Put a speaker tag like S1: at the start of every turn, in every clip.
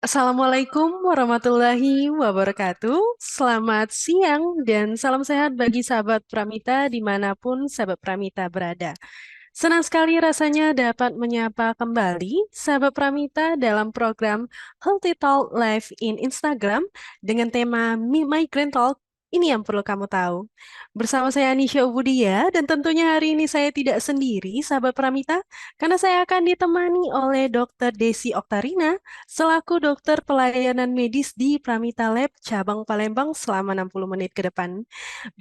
S1: Assalamualaikum warahmatullahi wabarakatuh. Selamat siang dan salam sehat bagi sahabat Pramita dimanapun sahabat Pramita berada. Senang sekali rasanya dapat menyapa kembali sahabat Pramita dalam program Healthy Talk Live in Instagram dengan tema Migraine Talk. Ini yang perlu kamu tahu. Bersama saya Anisha Ubudia dan tentunya hari ini saya tidak sendiri sahabat Pramita karena saya akan ditemani oleh Dr. Desi Oktarina selaku dokter pelayanan medis di Pramita Lab cabang Palembang selama 60 menit ke depan.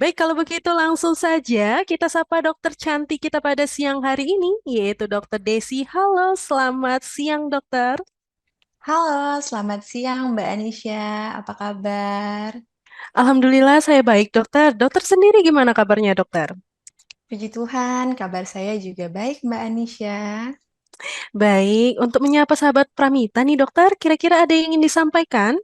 S1: Baik, kalau begitu langsung saja kita sapa dokter cantik kita pada siang hari ini, yaitu Dokter Desi. Halo, selamat siang dokter.
S2: Halo, selamat siang Mbak Anisha. Apa kabar?
S1: Alhamdulillah saya baik dokter. Dokter sendiri gimana kabarnya dokter?
S2: Puji Tuhan, kabar saya juga baik Mbak Anisha.
S1: Baik, untuk menyapa sahabat Pramita nih dokter, kira-kira ada yang ingin disampaikan?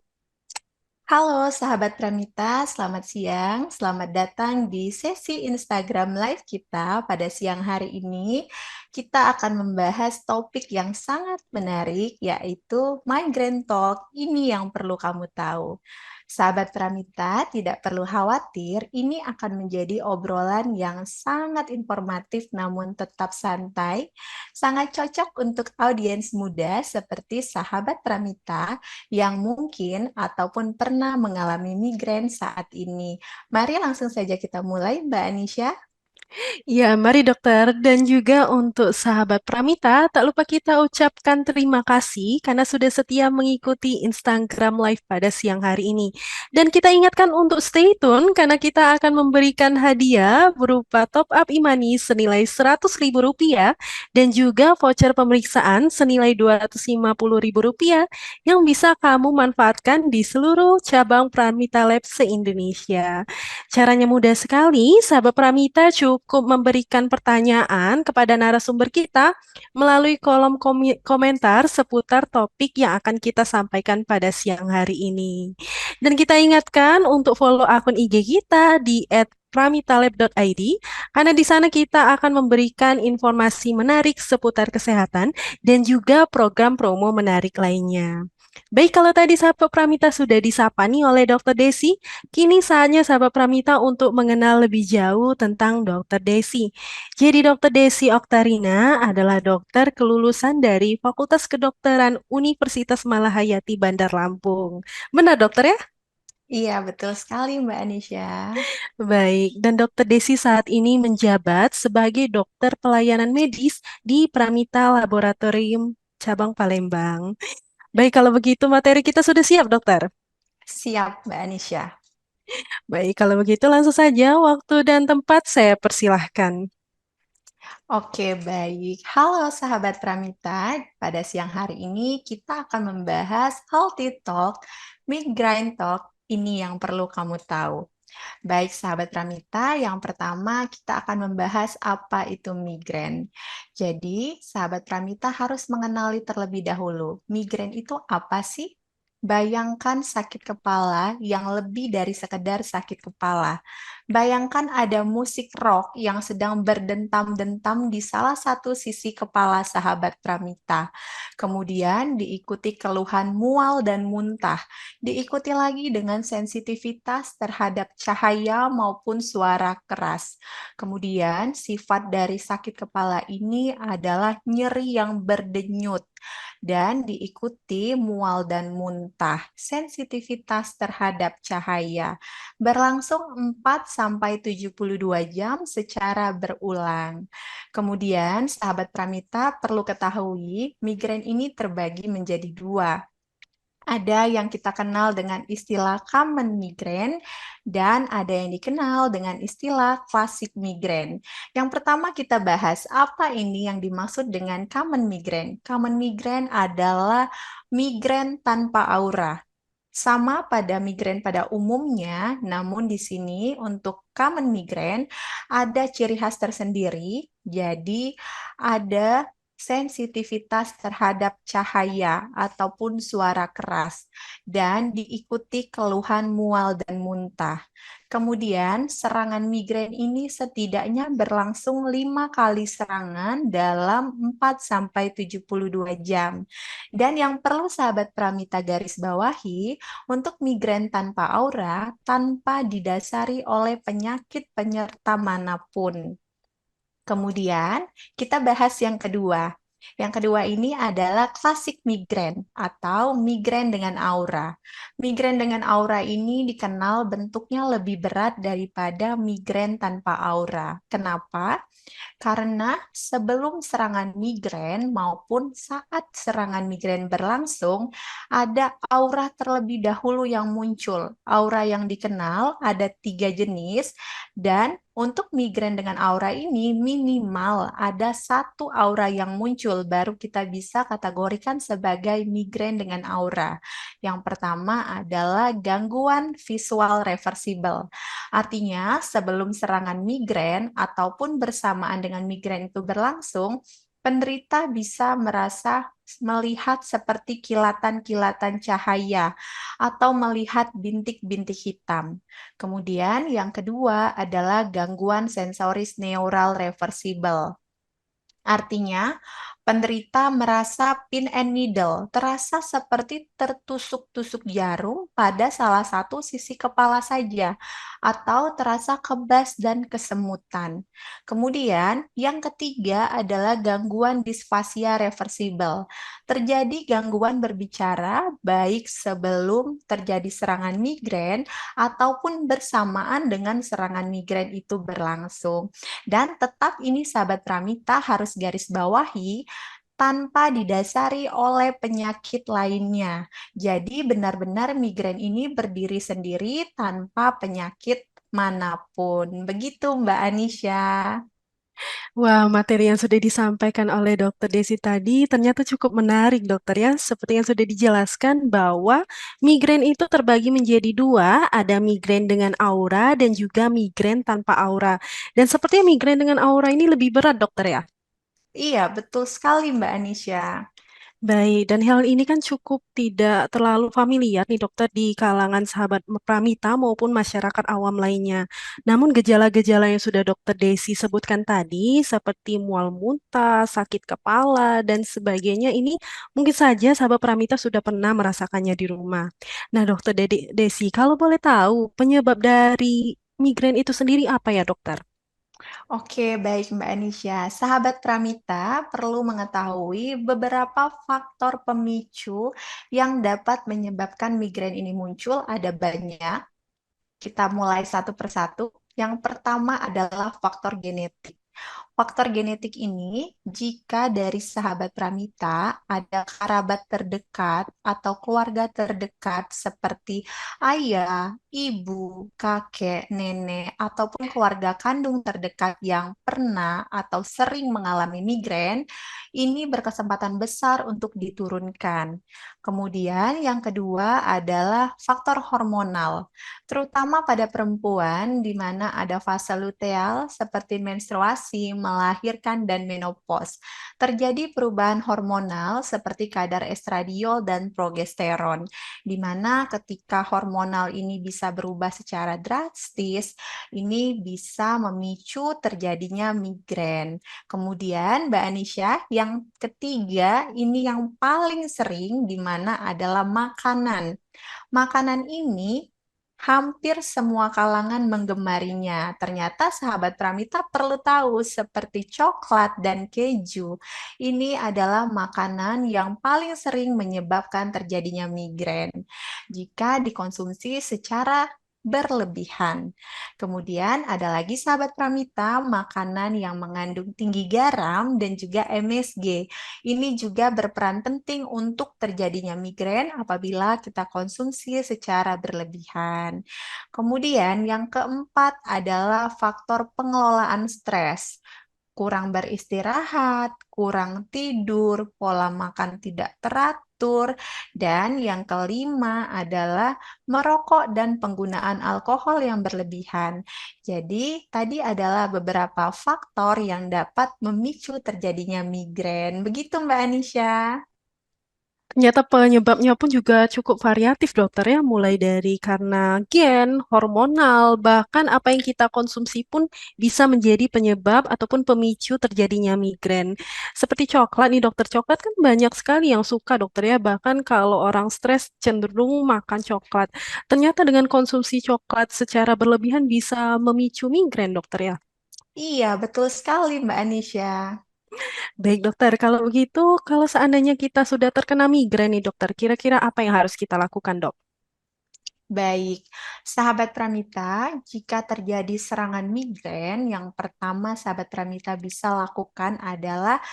S2: Halo sahabat Pramita, selamat siang. Selamat datang di sesi Instagram Live kita pada siang hari ini. Kita akan membahas topik yang sangat menarik, yaitu Migraine Talk. Ini yang perlu kamu tahu. Sahabat Pramita, tidak perlu khawatir, ini akan menjadi obrolan yang sangat informatif namun tetap santai, sangat cocok untuk audiens muda seperti sahabat Pramita yang mungkin ataupun pernah mengalami migrain saat ini. Mari langsung saja kita mulai, Mbak Anisha.
S1: Ya, mari dokter. Dan juga untuk sahabat Pramita, tak lupa kita ucapkan terima kasih karena sudah setia mengikuti Instagram Live pada siang hari ini. Dan kita ingatkan untuk stay tune karena kita akan memberikan hadiah berupa top up Imani senilai Rp100.000 dan juga voucher pemeriksaan senilai Rp250.000 yang bisa kamu manfaatkan di seluruh cabang Pramita Lab se-Indonesia. Caranya mudah sekali, sahabat Pramita cukup memberikan pertanyaan kepada narasumber kita melalui kolom komentar seputar topik yang akan kita sampaikan pada siang hari ini. Dan kita ingatkan untuk follow akun IG kita di @pramitalab.id karena di sana kita akan memberikan informasi menarik seputar kesehatan dan juga program promo menarik lainnya. Baik, kalau tadi sahabat Pramita sudah disapa nih oleh Dokter Desi, kini saatnya sahabat Pramita untuk mengenal lebih jauh tentang Dokter Desi. Jadi Dokter Desi Oktarina adalah dokter kelulusan dari Fakultas Kedokteran Universitas Malahayati Bandar Lampung. Benar dokter ya?
S2: Iya, betul sekali Mbak Anisha.
S1: Baik, dan Dokter Desi saat ini menjabat sebagai dokter pelayanan medis di Pramita Laboratorium Cabang Palembang. Baik, kalau begitu materi kita sudah siap, dokter.
S2: Siap, Mbak Anisha.
S1: Baik, kalau begitu langsung saja waktu dan tempat saya persilahkan.
S2: Oke, baik. Halo sahabat Pramita. Pada siang hari ini kita akan membahas Healthy Talk, Migraine Talk. Ini yang perlu kamu tahu. Baik, sahabat Pramita, yang pertama kita akan membahas apa itu migrain. Jadi, sahabat Pramita harus mengenali terlebih dahulu, migrain itu apa sih? Bayangkan sakit kepala yang lebih dari sekedar sakit kepala. Bayangkan ada musik rock yang sedang berdentam-dentam di salah satu sisi kepala sahabat Pramita. Kemudian diikuti keluhan mual dan muntah. Diikuti lagi dengan sensitivitas terhadap cahaya maupun suara keras. Kemudian sifat dari sakit kepala ini adalah nyeri yang berdenyut dan diikuti mual dan muntah, sensitivitas terhadap cahaya, berlangsung 4 sampai 72 jam secara berulang. Kemudian, sahabat Pramita perlu ketahui, migrain ini terbagi menjadi dua. Ada yang kita kenal dengan istilah common migraine dan ada yang dikenal dengan istilah klasik migraine. Yang pertama kita bahas apa ini yang dimaksud dengan common migraine. Common migraine adalah migrain tanpa aura. Sama pada migrain pada umumnya, namun di sini untuk common migraine ada ciri khas tersendiri. Jadi ada sensitivitas terhadap cahaya ataupun suara keras, dan diikuti keluhan mual dan muntah. Kemudian, serangan migrain ini setidaknya berlangsung 5 kali serangan dalam 4-72 jam. Dan yang perlu sahabat Pramita garis bawahi, untuk migrain tanpa aura, tanpa didasari oleh penyakit penyerta manapun. Kemudian kita bahas yang kedua. Yang kedua ini adalah klasik migrain atau migrain dengan aura. Migrain dengan aura ini dikenal bentuknya lebih berat daripada migrain tanpa aura. Kenapa? Karena sebelum serangan migrain maupun saat serangan migrain berlangsung, ada aura terlebih dahulu yang muncul. Aura yang dikenal ada 3 jenis, dan untuk migrain dengan aura ini minimal ada 1 aura yang muncul, baru kita bisa kategorikan sebagai migrain dengan aura. Yang pertama adalah gangguan visual reversible. Artinya, sebelum serangan migrain ataupun bersamaan dengan migrain itu berlangsung, penderita bisa merasa melihat seperti kilatan-kilatan cahaya atau melihat bintik-bintik hitam. Kemudian yang kedua adalah gangguan sensoris neural reversible. Artinya, penderita merasa pin and needle, terasa seperti tertusuk-tusuk jarum pada salah satu sisi kepala saja, atau terasa kebas dan kesemutan. Kemudian, yang ketiga adalah gangguan disfasia reversible. Terjadi gangguan berbicara baik sebelum terjadi serangan migrain ataupun bersamaan dengan serangan migrain itu berlangsung. Dan tetap ini sahabat Pramita harus garis bawahi tanpa didasari oleh penyakit lainnya. Jadi benar-benar migrain ini berdiri sendiri tanpa penyakit manapun. Begitu Mbak Anisha.
S1: Wah, materi yang sudah disampaikan oleh Dokter Desi tadi ternyata cukup menarik, dokter ya. Seperti yang sudah dijelaskan bahwa migrain itu terbagi menjadi dua, ada migrain dengan aura dan juga migrain tanpa aura. Dan sepertinya migrain dengan aura ini lebih berat, dokter ya.
S2: Iya, betul sekali Mbak Anisha.
S1: Baik, dan hal ini kan cukup tidak terlalu familiar nih dokter di kalangan sahabat Pramita maupun masyarakat awam lainnya. Namun gejala-gejala yang sudah dokter Desi sebutkan tadi seperti mual muntah, sakit kepala, dan sebagainya ini mungkin saja sahabat Pramita sudah pernah merasakannya di rumah. Nah dokter Desi, kalau boleh tahu penyebab dari migrain itu sendiri apa ya dokter?
S2: Oke, baik Mbak Anisha. Sahabat Pramita perlu mengetahui beberapa faktor pemicu yang dapat menyebabkan migrain ini muncul ada banyak. Kita mulai satu persatu. Yang pertama adalah faktor genetik. Faktor genetik ini, jika dari sahabat Pramita ada kerabat terdekat atau keluarga terdekat seperti ayah, ibu, kakek, nenek, ataupun keluarga kandung terdekat yang pernah atau sering mengalami migrain, ini berkesempatan besar untuk diturunkan. Kemudian yang kedua adalah faktor hormonal, terutama pada perempuan di mana ada fase luteal seperti menstruasi, melahirkan, dan menopause. Terjadi perubahan hormonal seperti kadar estradiol dan progesteron, di mana ketika hormonal ini bisa berubah secara drastis, ini bisa memicu terjadinya migrain. Kemudian Mbak Anisha, yang ketiga ini yang paling sering di mana adalah makanan. Makanan ini hampir semua kalangan menggemarinya. Ternyata sahabat Pramita perlu tahu seperti coklat dan keju. Ini adalah makanan yang paling sering menyebabkan terjadinya migrain jika dikonsumsi secara berlebihan. Kemudian ada lagi sahabat Pramita, makanan yang mengandung tinggi garam dan juga MSG. Ini juga berperan penting untuk terjadinya migrain apabila kita konsumsi secara berlebihan. Kemudian yang keempat adalah faktor pengelolaan stres. Kurang beristirahat, kurang tidur, pola makan tidak teratur, teratur. Dan yang kelima adalah merokok dan penggunaan alkohol yang berlebihan. Jadi, tadi adalah beberapa faktor yang dapat memicu terjadinya migrain. Begitu, Mbak Anisha.
S1: Ternyata penyebabnya pun juga cukup variatif dokter ya, mulai dari karena gen, hormonal, bahkan apa yang kita konsumsi pun bisa menjadi penyebab ataupun pemicu terjadinya migrain. Seperti coklat nih dokter, coklat kan banyak sekali yang suka dokter ya, bahkan kalau orang stres cenderung makan coklat. Ternyata dengan konsumsi coklat secara berlebihan bisa memicu migrain dokter ya.
S2: Iya, betul sekali, Mbak Anisha.
S1: Baik dokter, kalau begitu, kalau seandainya kita sudah terkena migrain nih dokter, kira-kira apa yang harus kita lakukan dok?
S2: Baik, sahabat Pramita, jika terjadi serangan migrain, yang pertama sahabat Pramita bisa lakukan adalah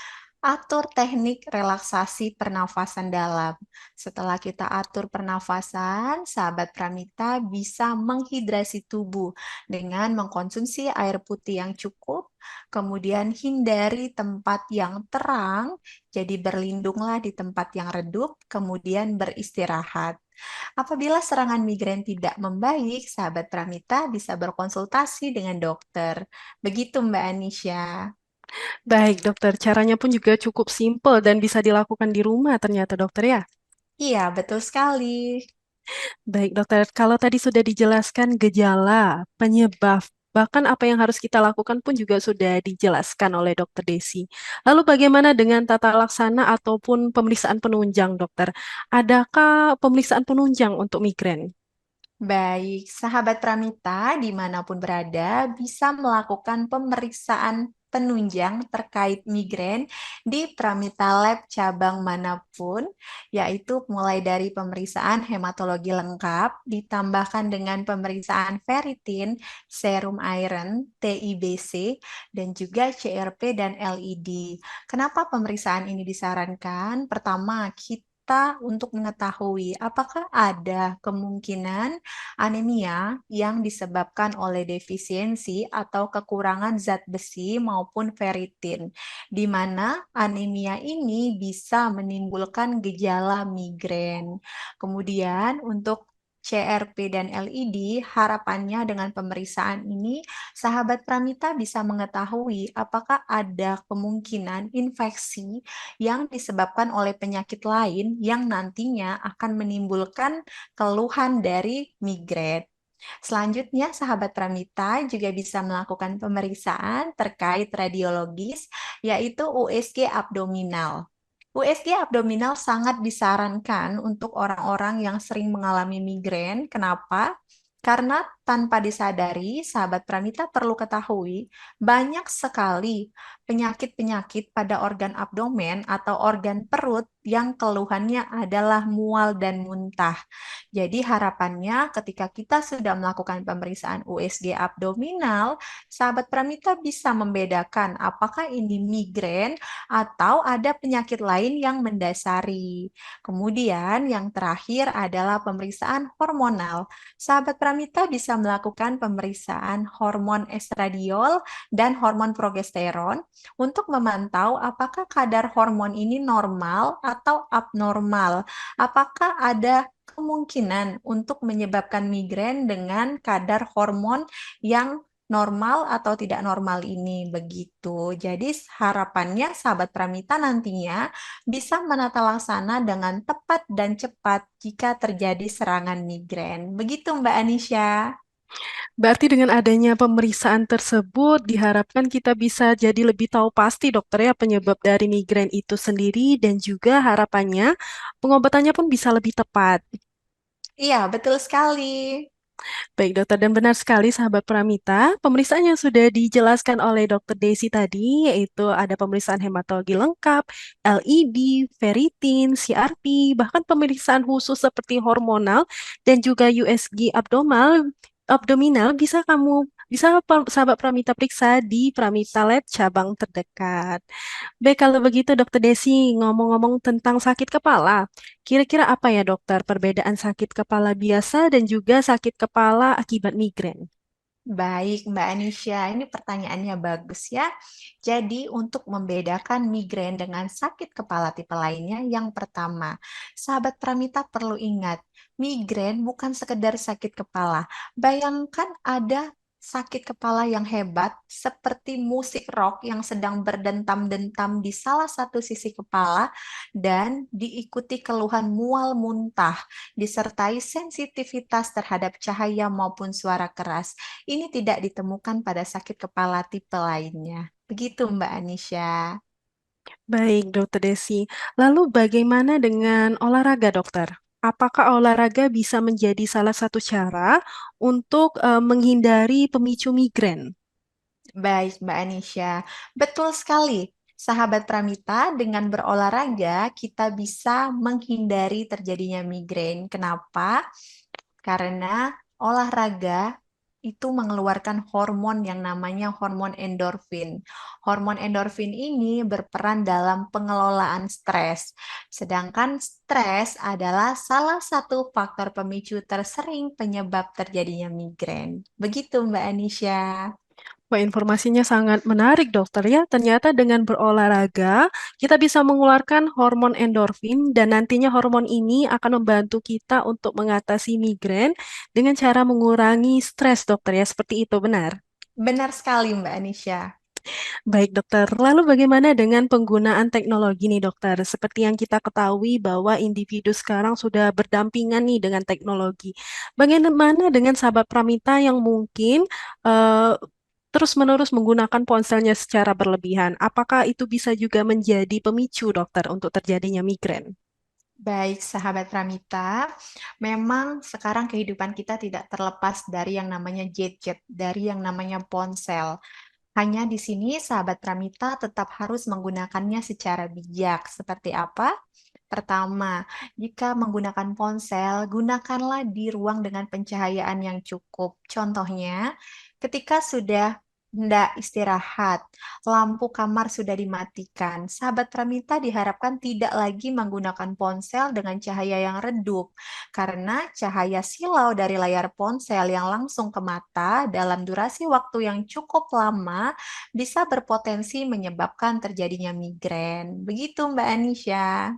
S2: atur teknik relaksasi pernafasan dalam. Setelah kita atur pernafasan, sahabat Pramita bisa menghidrasi tubuh dengan mengkonsumsi air putih yang cukup, kemudian hindari tempat yang terang, jadi berlindunglah di tempat yang redup, kemudian beristirahat. Apabila serangan migrain tidak membaik, sahabat Pramita bisa berkonsultasi dengan dokter. Begitu Mbak Anisha.
S1: Baik dokter, caranya pun juga cukup simpel dan bisa dilakukan di rumah ternyata dokter ya.
S2: Iya, betul sekali.
S1: Baik dokter, kalau tadi sudah dijelaskan gejala, penyebab, bahkan apa yang harus kita lakukan pun juga sudah dijelaskan oleh dokter Desi. Lalu bagaimana dengan tata laksana ataupun pemeriksaan penunjang dokter? Adakah pemeriksaan penunjang untuk migrain?
S2: Baik, sahabat Pramita dimanapun berada bisa melakukan pemeriksaan penunjang terkait migrain di Pramita Lab cabang manapun, yaitu mulai dari pemeriksaan hematologi lengkap, ditambahkan dengan pemeriksaan ferritin, serum iron, TIBC, dan juga CRP dan LED. Kenapa pemeriksaan ini disarankan? Pertama, kita untuk mengetahui apakah ada kemungkinan anemia yang disebabkan oleh defisiensi atau kekurangan zat besi maupun ferritin, di mana anemia ini bisa menimbulkan gejala migrain. Kemudian untuk CRP dan LED, harapannya dengan pemeriksaan ini, sahabat Pramita bisa mengetahui apakah ada kemungkinan infeksi yang disebabkan oleh penyakit lain yang nantinya akan menimbulkan keluhan dari migrain. Selanjutnya, sahabat Pramita juga bisa melakukan pemeriksaan terkait radiologis, yaitu USG abdominal. USG abdominal sangat disarankan untuk orang-orang yang sering mengalami migrain. Kenapa? Karena tanpa disadari, sahabat Pramita perlu ketahui, banyak sekali penyakit-penyakit pada organ abdomen atau organ perut yang keluhannya adalah mual dan muntah. Jadi harapannya ketika kita sudah melakukan pemeriksaan USG abdominal, sahabat Pramita bisa membedakan apakah ini migrain atau ada penyakit lain yang mendasari. Kemudian yang terakhir adalah pemeriksaan hormonal. Sahabat Pramita bisa melakukan pemeriksaan hormon estradiol dan hormon progesteron untuk memantau apakah kadar hormon ini normal atau abnormal. Apakah ada kemungkinan untuk menyebabkan migrain dengan kadar hormon yang normal atau tidak normal ini begitu. Jadi harapannya sahabat Pramita nantinya bisa menata laksana dengan tepat dan cepat jika terjadi serangan migrain. Begitu Mbak Anisha.
S1: Berarti dengan adanya pemeriksaan tersebut diharapkan kita bisa jadi lebih tahu pasti dokter ya penyebab dari migrain itu sendiri dan juga harapannya pengobatannya pun bisa lebih tepat.
S2: Iya, betul sekali.
S1: Baik dokter, dan benar sekali sahabat Pramita, pemeriksaan yang sudah dijelaskan oleh dokter Desi tadi, yaitu ada pemeriksaan hematologi lengkap, LED, ferritin, CRP, bahkan pemeriksaan khusus seperti hormonal dan juga USG abdominal bisa sahabat Pramita periksa di Pramita Lab cabang terdekat. Baik, kalau begitu Dokter Desi ngomong-ngomong tentang sakit kepala, kira-kira apa ya dokter perbedaan sakit kepala biasa dan juga sakit kepala akibat migrain?
S2: Baik, Mbak Anisha, ini pertanyaannya bagus ya. Jadi, untuk membedakan migrain dengan sakit kepala tipe lainnya, yang pertama, sahabat Pramita perlu ingat, migrain bukan sekedar sakit kepala. Bayangkan ada sakit kepala yang hebat, seperti musik rock yang sedang berdentam-dentam di salah satu sisi kepala, dan diikuti keluhan mual muntah, disertai sensitivitas terhadap cahaya maupun suara keras. Ini tidak ditemukan pada sakit kepala tipe lainnya. Begitu, Mbak Anisha.
S1: Baik, Dokter Desi. Lalu bagaimana dengan olahraga, dokter? Apakah olahraga bisa menjadi salah satu cara untuk menghindari pemicu migrain?
S2: Baik, Mbak Anisha. Betul sekali. Sahabat Pramita, dengan berolahraga kita bisa menghindari terjadinya migrain. Kenapa? Karena olahraga itu mengeluarkan hormon yang namanya hormon endorfin. Hormon endorfin ini berperan dalam pengelolaan stres. Sedangkan stres adalah salah satu faktor pemicu tersering penyebab terjadinya migrain. Begitu, Mbak Anisha.
S1: Wah, informasinya sangat menarik, dokter ya. Ternyata dengan berolahraga, kita bisa mengeluarkan hormon endorfin dan nantinya hormon ini akan membantu kita untuk mengatasi migrain dengan cara mengurangi stres, dokter ya. Seperti itu, benar?
S2: Benar sekali, Mbak Anisha.
S1: Baik, dokter. Lalu bagaimana dengan penggunaan teknologi nih, dokter? Seperti yang kita ketahui bahwa individu sekarang sudah berdampingan nih dengan teknologi. Bagaimana dengan sahabat Pramita yang mungkin eh, terus-menerus menggunakan ponselnya secara berlebihan? Apakah itu bisa juga menjadi pemicu, dokter, untuk terjadinya migrain?
S2: Baik, sahabat Pramita, memang sekarang kehidupan kita tidak terlepas dari yang namanya gadget, dari yang namanya ponsel. Hanya di sini sahabat Pramita tetap harus menggunakannya secara bijak. Seperti apa? Pertama, jika menggunakan ponsel, gunakanlah di ruang dengan pencahayaan yang cukup. Contohnya, ketika sudah hendak istirahat, lampu kamar sudah dimatikan. Sahabat Pramita diharapkan tidak lagi menggunakan ponsel dengan cahaya yang redup, karena cahaya silau dari layar ponsel yang langsung ke mata dalam durasi waktu yang cukup lama bisa berpotensi menyebabkan terjadinya migrain. Begitu, Mbak Anisha.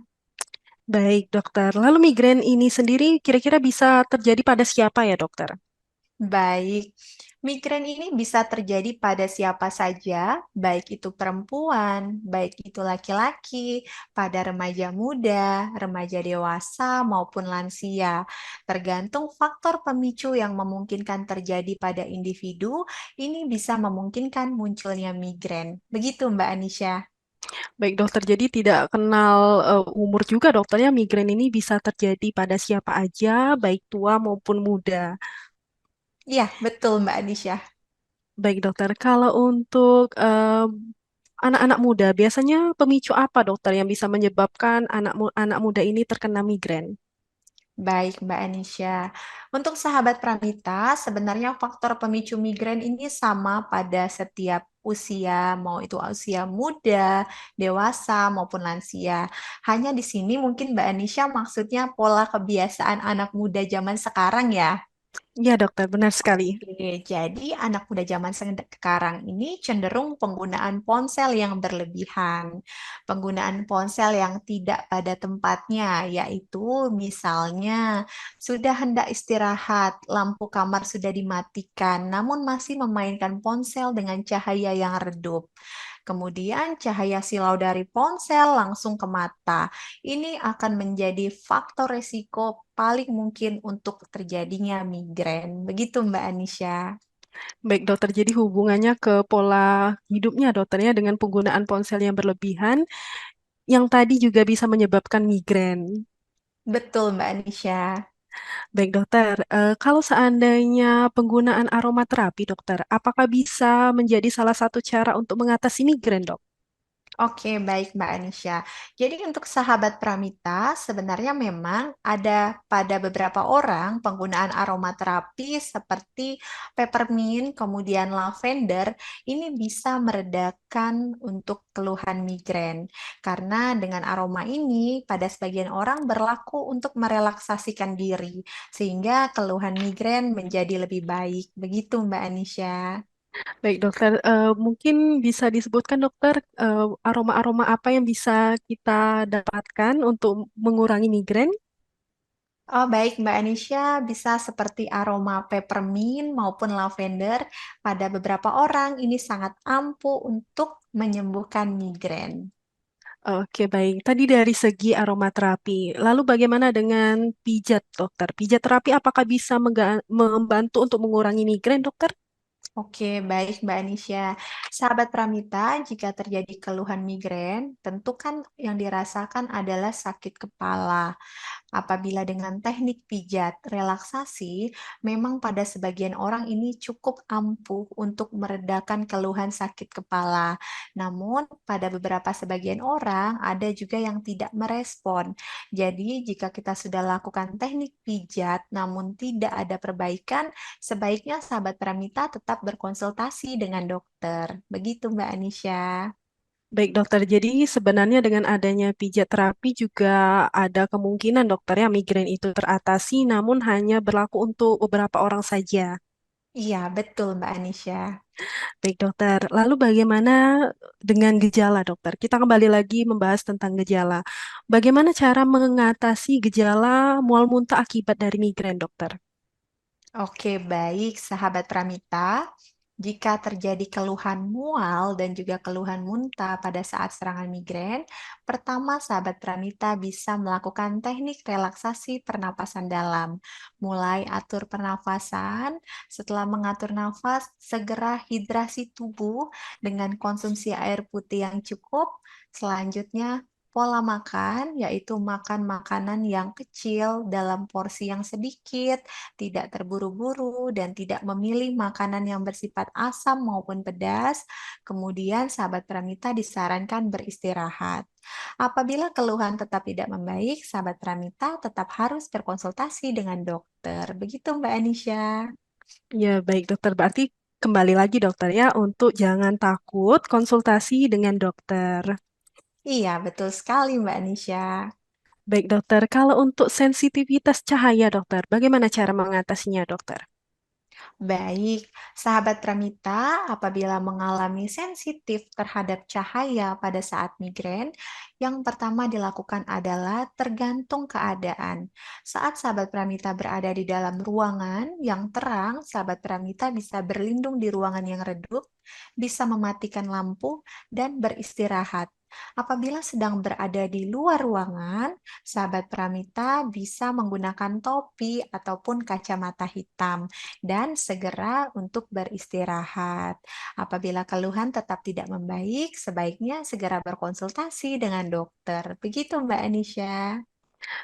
S1: Baik, dokter. Lalu migrain ini sendiri kira-kira bisa terjadi pada siapa ya, dokter?
S2: Baik, migrain ini bisa terjadi pada siapa saja, baik itu perempuan, baik itu laki-laki, pada remaja muda, remaja dewasa, maupun lansia. Tergantung faktor pemicu yang memungkinkan terjadi pada individu, ini bisa memungkinkan munculnya migrain. Begitu, Mbak Anisha.
S1: Baik dokter, jadi tidak kenal umur juga dokternya, migrain ini bisa terjadi pada siapa aja, baik tua maupun muda.
S2: Iya, betul, Mbak Anisha.
S1: Baik dokter, kalau untuk anak-anak muda, biasanya pemicu apa dokter yang bisa menyebabkan anak muda ini terkena migrain?
S2: Baik, Mbak Anisha. Untuk sahabat Pramita, sebenarnya faktor pemicu migrain ini sama pada setiap usia, mau itu usia muda, dewasa, maupun lansia. Hanya di sini mungkin Mbak Anisha maksudnya pola kebiasaan anak muda zaman sekarang ya.
S1: Ya dokter, benar sekali.
S2: Oke, jadi anak muda zaman sekarang ini cenderung penggunaan ponsel yang berlebihan, penggunaan ponsel yang tidak pada tempatnya, yaitu misalnya sudah hendak istirahat, lampu kamar sudah dimatikan, namun masih memainkan ponsel dengan cahaya yang redup. Kemudian cahaya silau dari ponsel langsung ke mata. Ini akan menjadi faktor resiko paling mungkin untuk terjadinya migrain. Begitu, Mbak Anisha.
S1: Baik dokter, jadi hubungannya ke pola hidupnya dokternya dengan penggunaan ponsel yang berlebihan, yang tadi juga bisa menyebabkan migrain.
S2: Betul, Mbak Anisha.
S1: Baik dokter, kalau seandainya penggunaan aromaterapi dokter, apakah bisa menjadi salah satu cara untuk mengatasi migrain dok?
S2: Oke, baik Mbak Anisha. Jadi untuk sahabat Pramita, sebenarnya memang ada pada beberapa orang penggunaan aromaterapi seperti peppermint, kemudian lavender, ini bisa meredakan untuk keluhan migrain. Karena dengan aroma ini, pada sebagian orang berlaku untuk merelaksasikan diri, sehingga keluhan migrain menjadi lebih baik. Begitu Mbak Anisha.
S1: Baik dokter, mungkin bisa disebutkan dokter aroma-aroma apa yang bisa kita dapatkan untuk mengurangi migrain?
S2: Oh, baik, Mbak Anisha bisa seperti aroma peppermint maupun lavender. Pada beberapa orang ini sangat ampuh untuk menyembuhkan migrain.
S1: Oke, baik. Tadi dari segi aromaterapi. Lalu bagaimana dengan pijat, dokter? Pijat terapi apakah bisa membantu untuk mengurangi migrain, dokter?
S2: Oke, baik Mbak Anisha. Sahabat Pramita, jika terjadi keluhan migrain, tentu kan yang dirasakan adalah sakit kepala. Apabila dengan teknik pijat relaksasi, memang pada sebagian orang ini cukup ampuh untuk meredakan keluhan sakit kepala. Namun, pada beberapa sebagian orang ada juga yang tidak merespon. Jadi, jika kita sudah lakukan teknik pijat namun tidak ada perbaikan, sebaiknya sahabat Pramita tetap berkonsultasi dengan dokter. Begitu Mbak Anisha.
S1: Baik, dokter. Jadi sebenarnya dengan adanya pijat terapi juga ada kemungkinan dokter ya migrain itu teratasi, namun hanya berlaku untuk beberapa orang saja.
S2: Iya, betul Mbak Anisha.
S1: Baik, dokter. Lalu bagaimana dengan gejala, dokter? Kita kembali lagi membahas tentang gejala. Bagaimana cara mengatasi gejala mual muntah akibat dari migrain, dokter?
S2: Oke, baik sahabat Pramita. Jika terjadi keluhan mual dan juga keluhan muntah pada saat serangan migrain, pertama sahabat Pramita bisa melakukan teknik relaksasi pernapasan dalam. Mulai atur pernafasan, setelah mengatur nafas, segera hidrasi tubuh dengan konsumsi air putih yang cukup. Selanjutnya, pola makan, yaitu makan makanan yang kecil dalam porsi yang sedikit, tidak terburu-buru, dan tidak memilih makanan yang bersifat asam maupun pedas. Kemudian, sahabat Pramita disarankan beristirahat. Apabila keluhan tetap tidak membaik, sahabat Pramita tetap harus berkonsultasi dengan dokter. Begitu, Mbak Anisha.
S1: Ya, baik, dokter. Berarti kembali lagi, dokter, ya, untuk jangan takut konsultasi dengan dokter.
S2: Iya, betul sekali, Mbak Anisha.
S1: Baik, dokter. Kalau untuk sensitivitas cahaya, dokter, bagaimana cara mengatasinya, dokter?
S2: Baik, sahabat Pramita, apabila mengalami sensitif terhadap cahaya pada saat migrain, yang pertama dilakukan adalah tergantung keadaan. Saat sahabat Pramita berada di dalam ruangan yang terang, sahabat Pramita bisa berlindung di ruangan yang redup, bisa mematikan lampu, dan beristirahat. Apabila sedang berada di luar ruangan, sahabat Pramita bisa menggunakan topi ataupun kacamata hitam dan segera untuk beristirahat. Apabila keluhan tetap tidak membaik, sebaiknya segera berkonsultasi dengan dokter. Begitu, Mbak Anisha.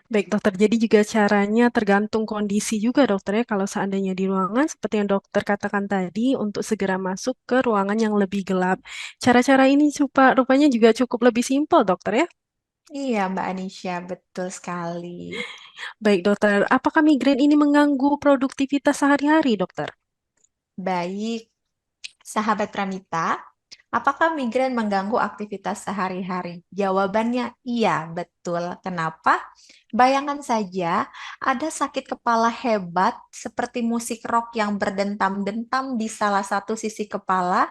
S1: Baik, dokter. Jadi juga caranya tergantung kondisi juga, dokter, ya. Kalau seandainya di ruangan, seperti yang dokter katakan tadi, untuk segera masuk ke ruangan yang lebih gelap. Cara-cara ini rupanya juga cukup lebih simpel, dokter, ya.
S2: Iya, Mbak Anisha, betul sekali.
S1: Baik, dokter. Apakah migrain ini mengganggu produktivitas sehari-hari, dokter?
S2: Baik, sahabat Pramita, apakah migrain mengganggu aktivitas sehari-hari? Jawabannya iya, betul. Kenapa? Bayangkan saja, ada sakit kepala hebat seperti musik rock yang berdentam-dentam di salah satu sisi kepala,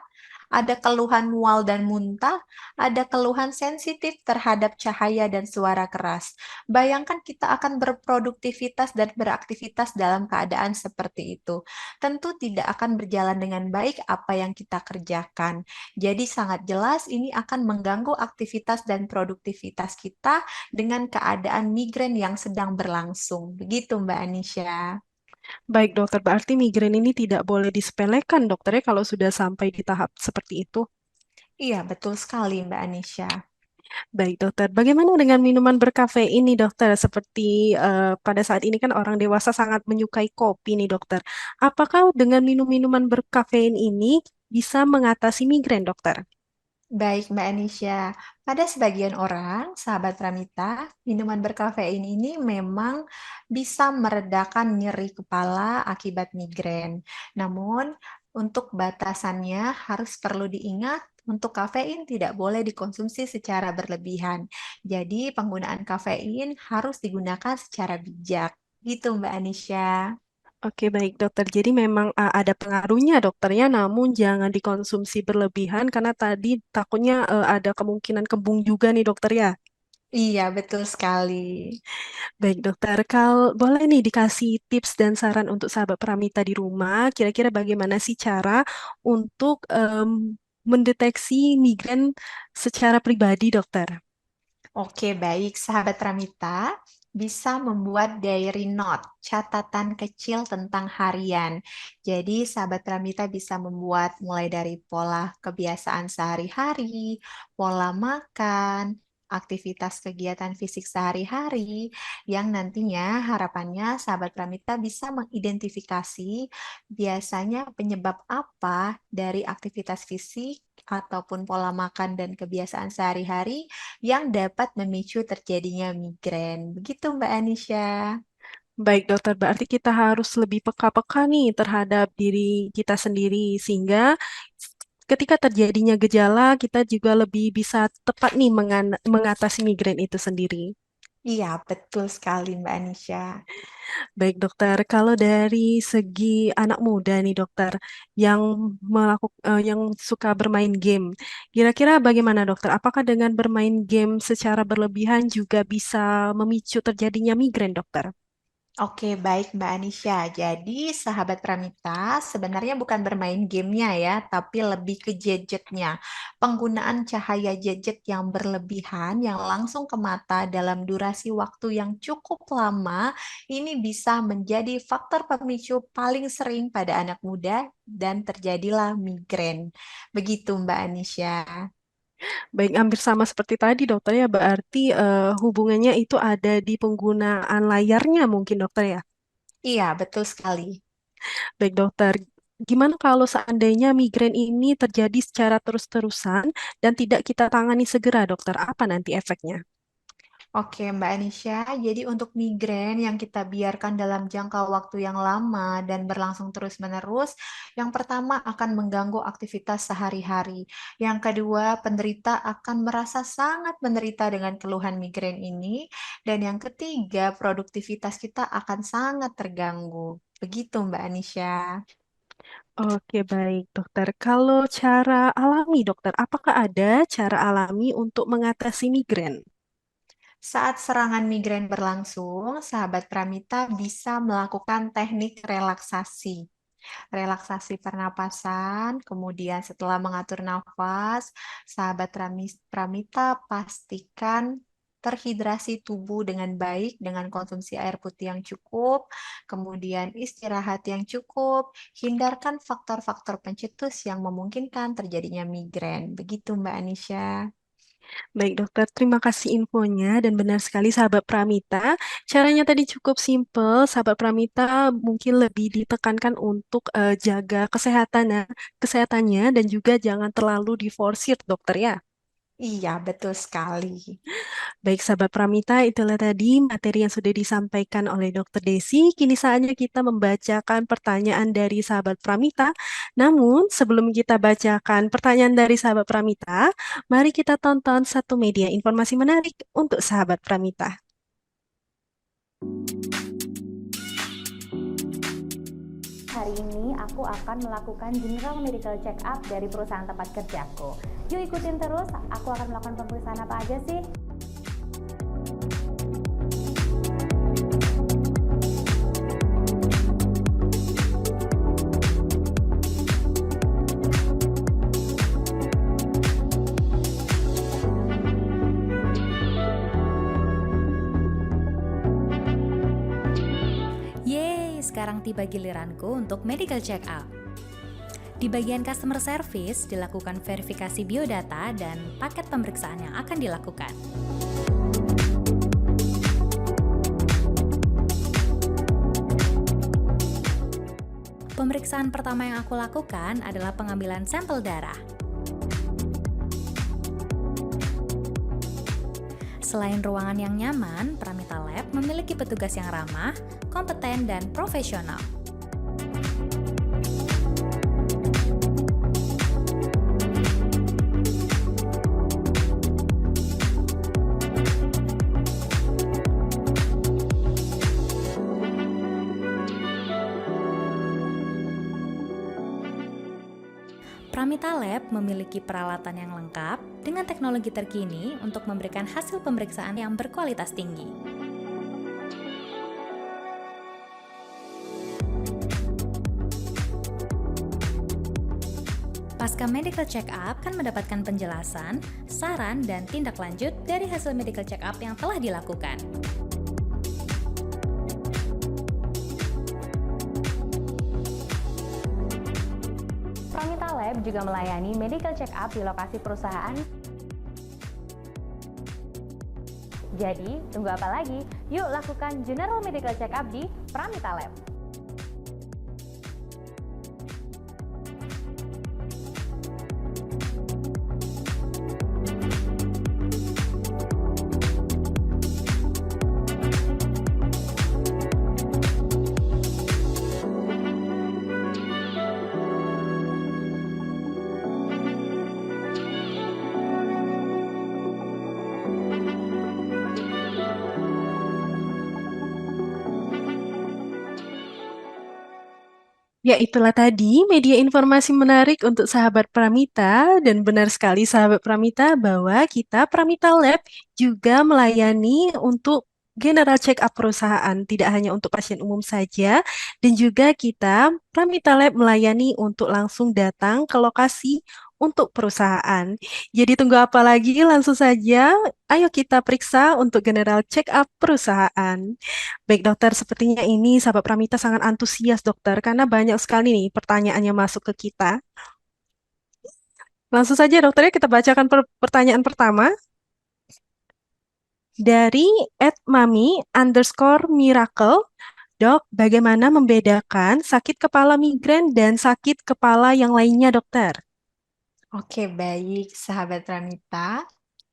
S2: ada keluhan mual dan muntah, ada keluhan sensitif terhadap cahaya dan suara keras. Bayangkan kita akan berproduktivitas dan beraktivitas dalam keadaan seperti itu. Tentu tidak akan berjalan dengan baik apa yang kita kerjakan. Jadi sangat jelas ini akan mengganggu aktivitas dan produktivitas kita dengan keadaan migrain yang sedang berlangsung. Begitu Mbak Anisha.
S1: Baik, dokter. Berarti migrain ini tidak boleh disepelekan, dokter, ya, kalau sudah sampai di tahap seperti itu.
S2: Iya, betul sekali Mbak Anisha.
S1: Baik, dokter. Bagaimana dengan minuman berkafein ini, dokter? Seperti pada saat ini kan orang dewasa sangat menyukai kopi nih, dokter. Apakah dengan minum-minuman berkafein ini bisa mengatasi migrain, dokter?
S2: Baik, Mbak Anisha. Pada sebagian orang, sahabat Pramita, minuman berkafein ini memang bisa meredakan nyeri kepala akibat migrain. Namun, untuk batasannya harus perlu diingat, untuk kafein tidak boleh dikonsumsi secara berlebihan. Jadi, penggunaan kafein harus digunakan secara bijak. Gitu, Mbak Anisha.
S1: Oke, baik dokter. Jadi memang ada pengaruhnya dokternya, namun jangan dikonsumsi berlebihan karena tadi takutnya ada kemungkinan kembung juga nih dokter ya.
S2: Iya, betul sekali.
S1: Baik dokter, kalau boleh nih dikasih tips dan saran untuk sahabat Pramita di rumah, kira-kira bagaimana sih cara untuk mendeteksi migrain secara pribadi dokter?
S2: Oke, baik. Sahabat Ramita bisa membuat diary note, catatan kecil tentang harian. Jadi, sahabat Ramita bisa membuat mulai dari pola kebiasaan sehari-hari, pola makan, aktivitas kegiatan fisik sehari-hari, yang nantinya harapannya sahabat Ramita bisa mengidentifikasi biasanya penyebab apa dari aktivitas fisik ataupun pola makan dan kebiasaan sehari-hari yang dapat memicu terjadinya migrain. Begitu Mbak Anisha.
S1: Baik dokter, berarti kita harus lebih peka-peka nih terhadap diri kita sendiri sehingga ketika terjadinya gejala kita juga lebih bisa tepat nih mengatasi migrain itu sendiri.
S2: Iya, betul sekali Mbak Anisha.
S1: Baik dokter, kalau dari segi anak muda nih dokter yang yang suka bermain game, kira-kira bagaimana dokter? Apakah dengan bermain game secara berlebihan juga bisa memicu terjadinya migrain dokter?
S2: Oke, baik Mbak Anisha. Jadi, sahabat Pramita sebenarnya bukan bermain gamenya ya, tapi lebih ke gadgetnya. Penggunaan cahaya gadget yang berlebihan, yang langsung ke mata dalam durasi waktu yang cukup lama, ini bisa menjadi faktor pemicu paling sering pada anak muda dan terjadilah migrain. Begitu Mbak Anisha.
S1: Baik, hampir sama seperti tadi dokter ya, berarti hubungannya itu ada di penggunaan layarnya mungkin dokter ya?
S2: Iya, betul sekali.
S1: Baik dokter, gimana kalau seandainya migrain ini terjadi secara terus-terusan dan tidak kita tangani segera dokter, apa nanti efeknya?
S2: Oke, Mbak Anisha. Jadi untuk migrain yang kita biarkan dalam jangka waktu yang lama dan berlangsung terus-menerus, yang pertama akan mengganggu aktivitas sehari-hari. Yang kedua, penderita akan merasa sangat menderita dengan keluhan migrain ini. Dan yang ketiga, produktivitas kita akan sangat terganggu. Begitu, Mbak Anisha.
S1: Oke, baik dokter. Kalau cara alami dokter, apakah ada cara alami untuk mengatasi migrain?
S2: Saat serangan migrain berlangsung, sahabat Pramita bisa melakukan teknik relaksasi. Relaksasi pernapasan, kemudian setelah mengatur nafas, sahabat Pramita pastikan terhidrasi tubuh dengan baik dengan konsumsi air putih yang cukup, kemudian istirahat yang cukup, hindarkan faktor-faktor pencetus yang memungkinkan terjadinya migrain. Begitu Mbak Anisha.
S1: Baik dokter, terima kasih infonya dan benar sekali sahabat Pramita. Caranya tadi cukup simple, sahabat Pramita mungkin lebih ditekankan untuk jaga kesehatannya dan juga jangan terlalu diforsir dokter ya.
S2: Iya, betul sekali.
S1: Baik sahabat Pramita, itulah tadi materi yang sudah disampaikan oleh Dokter Desi. Kini saatnya kita membacakan pertanyaan dari sahabat Pramita. Namun, sebelum kita bacakan pertanyaan dari sahabat Pramita, mari kita tonton satu media informasi menarik untuk sahabat Pramita.
S3: Hari ini aku akan melakukan general medical check up dari perusahaan tempat kerjaku. Yuk ikutin terus, aku akan melakukan pemeriksaan apa aja sih? Yeay, sekarang tiba giliranku untuk medical check up. Di bagian customer service dilakukan verifikasi biodata dan paket pemeriksaan yang akan dilakukan. Pemeriksaan pertama yang aku lakukan adalah pengambilan sampel darah. Selain ruangan yang nyaman, Pramita Lab memiliki petugas yang ramah, kompeten, dan profesional. Pramita Lab memiliki peralatan yang lengkap dengan teknologi terkini untuk memberikan hasil pemeriksaan yang berkualitas tinggi. Pasca medical check-up kan mendapatkan penjelasan, saran, dan tindak lanjut dari hasil medical check-up yang telah dilakukan. Pramita Lab juga melayani medical check-up di lokasi perusahaan. Jadi, tunggu apa lagi? Yuk lakukan general medical check-up di Pramita Lab.
S1: Ya, itulah tadi media informasi menarik untuk sahabat Pramita, dan benar sekali sahabat Pramita bahwa kita Pramita Lab juga melayani untuk general check up perusahaan, tidak hanya untuk pasien umum saja, dan juga kita Pramita Lab melayani untuk langsung datang ke lokasi untuk perusahaan. Jadi tunggu apa lagi? Langsung saja, ayo kita periksa untuk general check up perusahaan. Baik dokter, sepertinya ini sahabat Pramita sangat antusias dokter, karena banyak sekali nih pertanyaannya masuk ke kita. Langsung saja dokter, ya, kita bacakan pertanyaan pertama. Dari @mami_miracle, dok, bagaimana membedakan sakit kepala migrain dan sakit kepala yang lainnya dokter?
S2: Oke, baik, sahabat Pramita.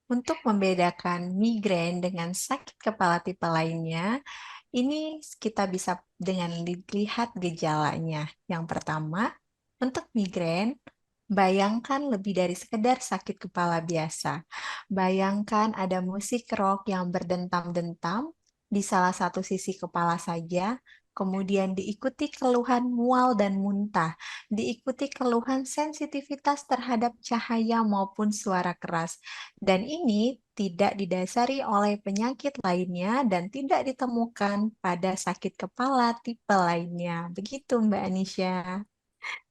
S2: Untuk membedakan migrain dengan sakit kepala tipe lainnya, ini kita bisa dengan lihat gejalanya. Yang pertama, untuk migrain, bayangkan lebih dari sekedar sakit kepala biasa. Bayangkan ada musik rock yang berdentam-dentam di salah satu sisi kepala saja, kemudian diikuti keluhan mual dan muntah, diikuti keluhan sensitivitas terhadap cahaya maupun suara keras. Dan ini tidak didasari oleh penyakit lainnya dan tidak ditemukan pada sakit kepala tipe lainnya. Begitu, Mbak Anisha.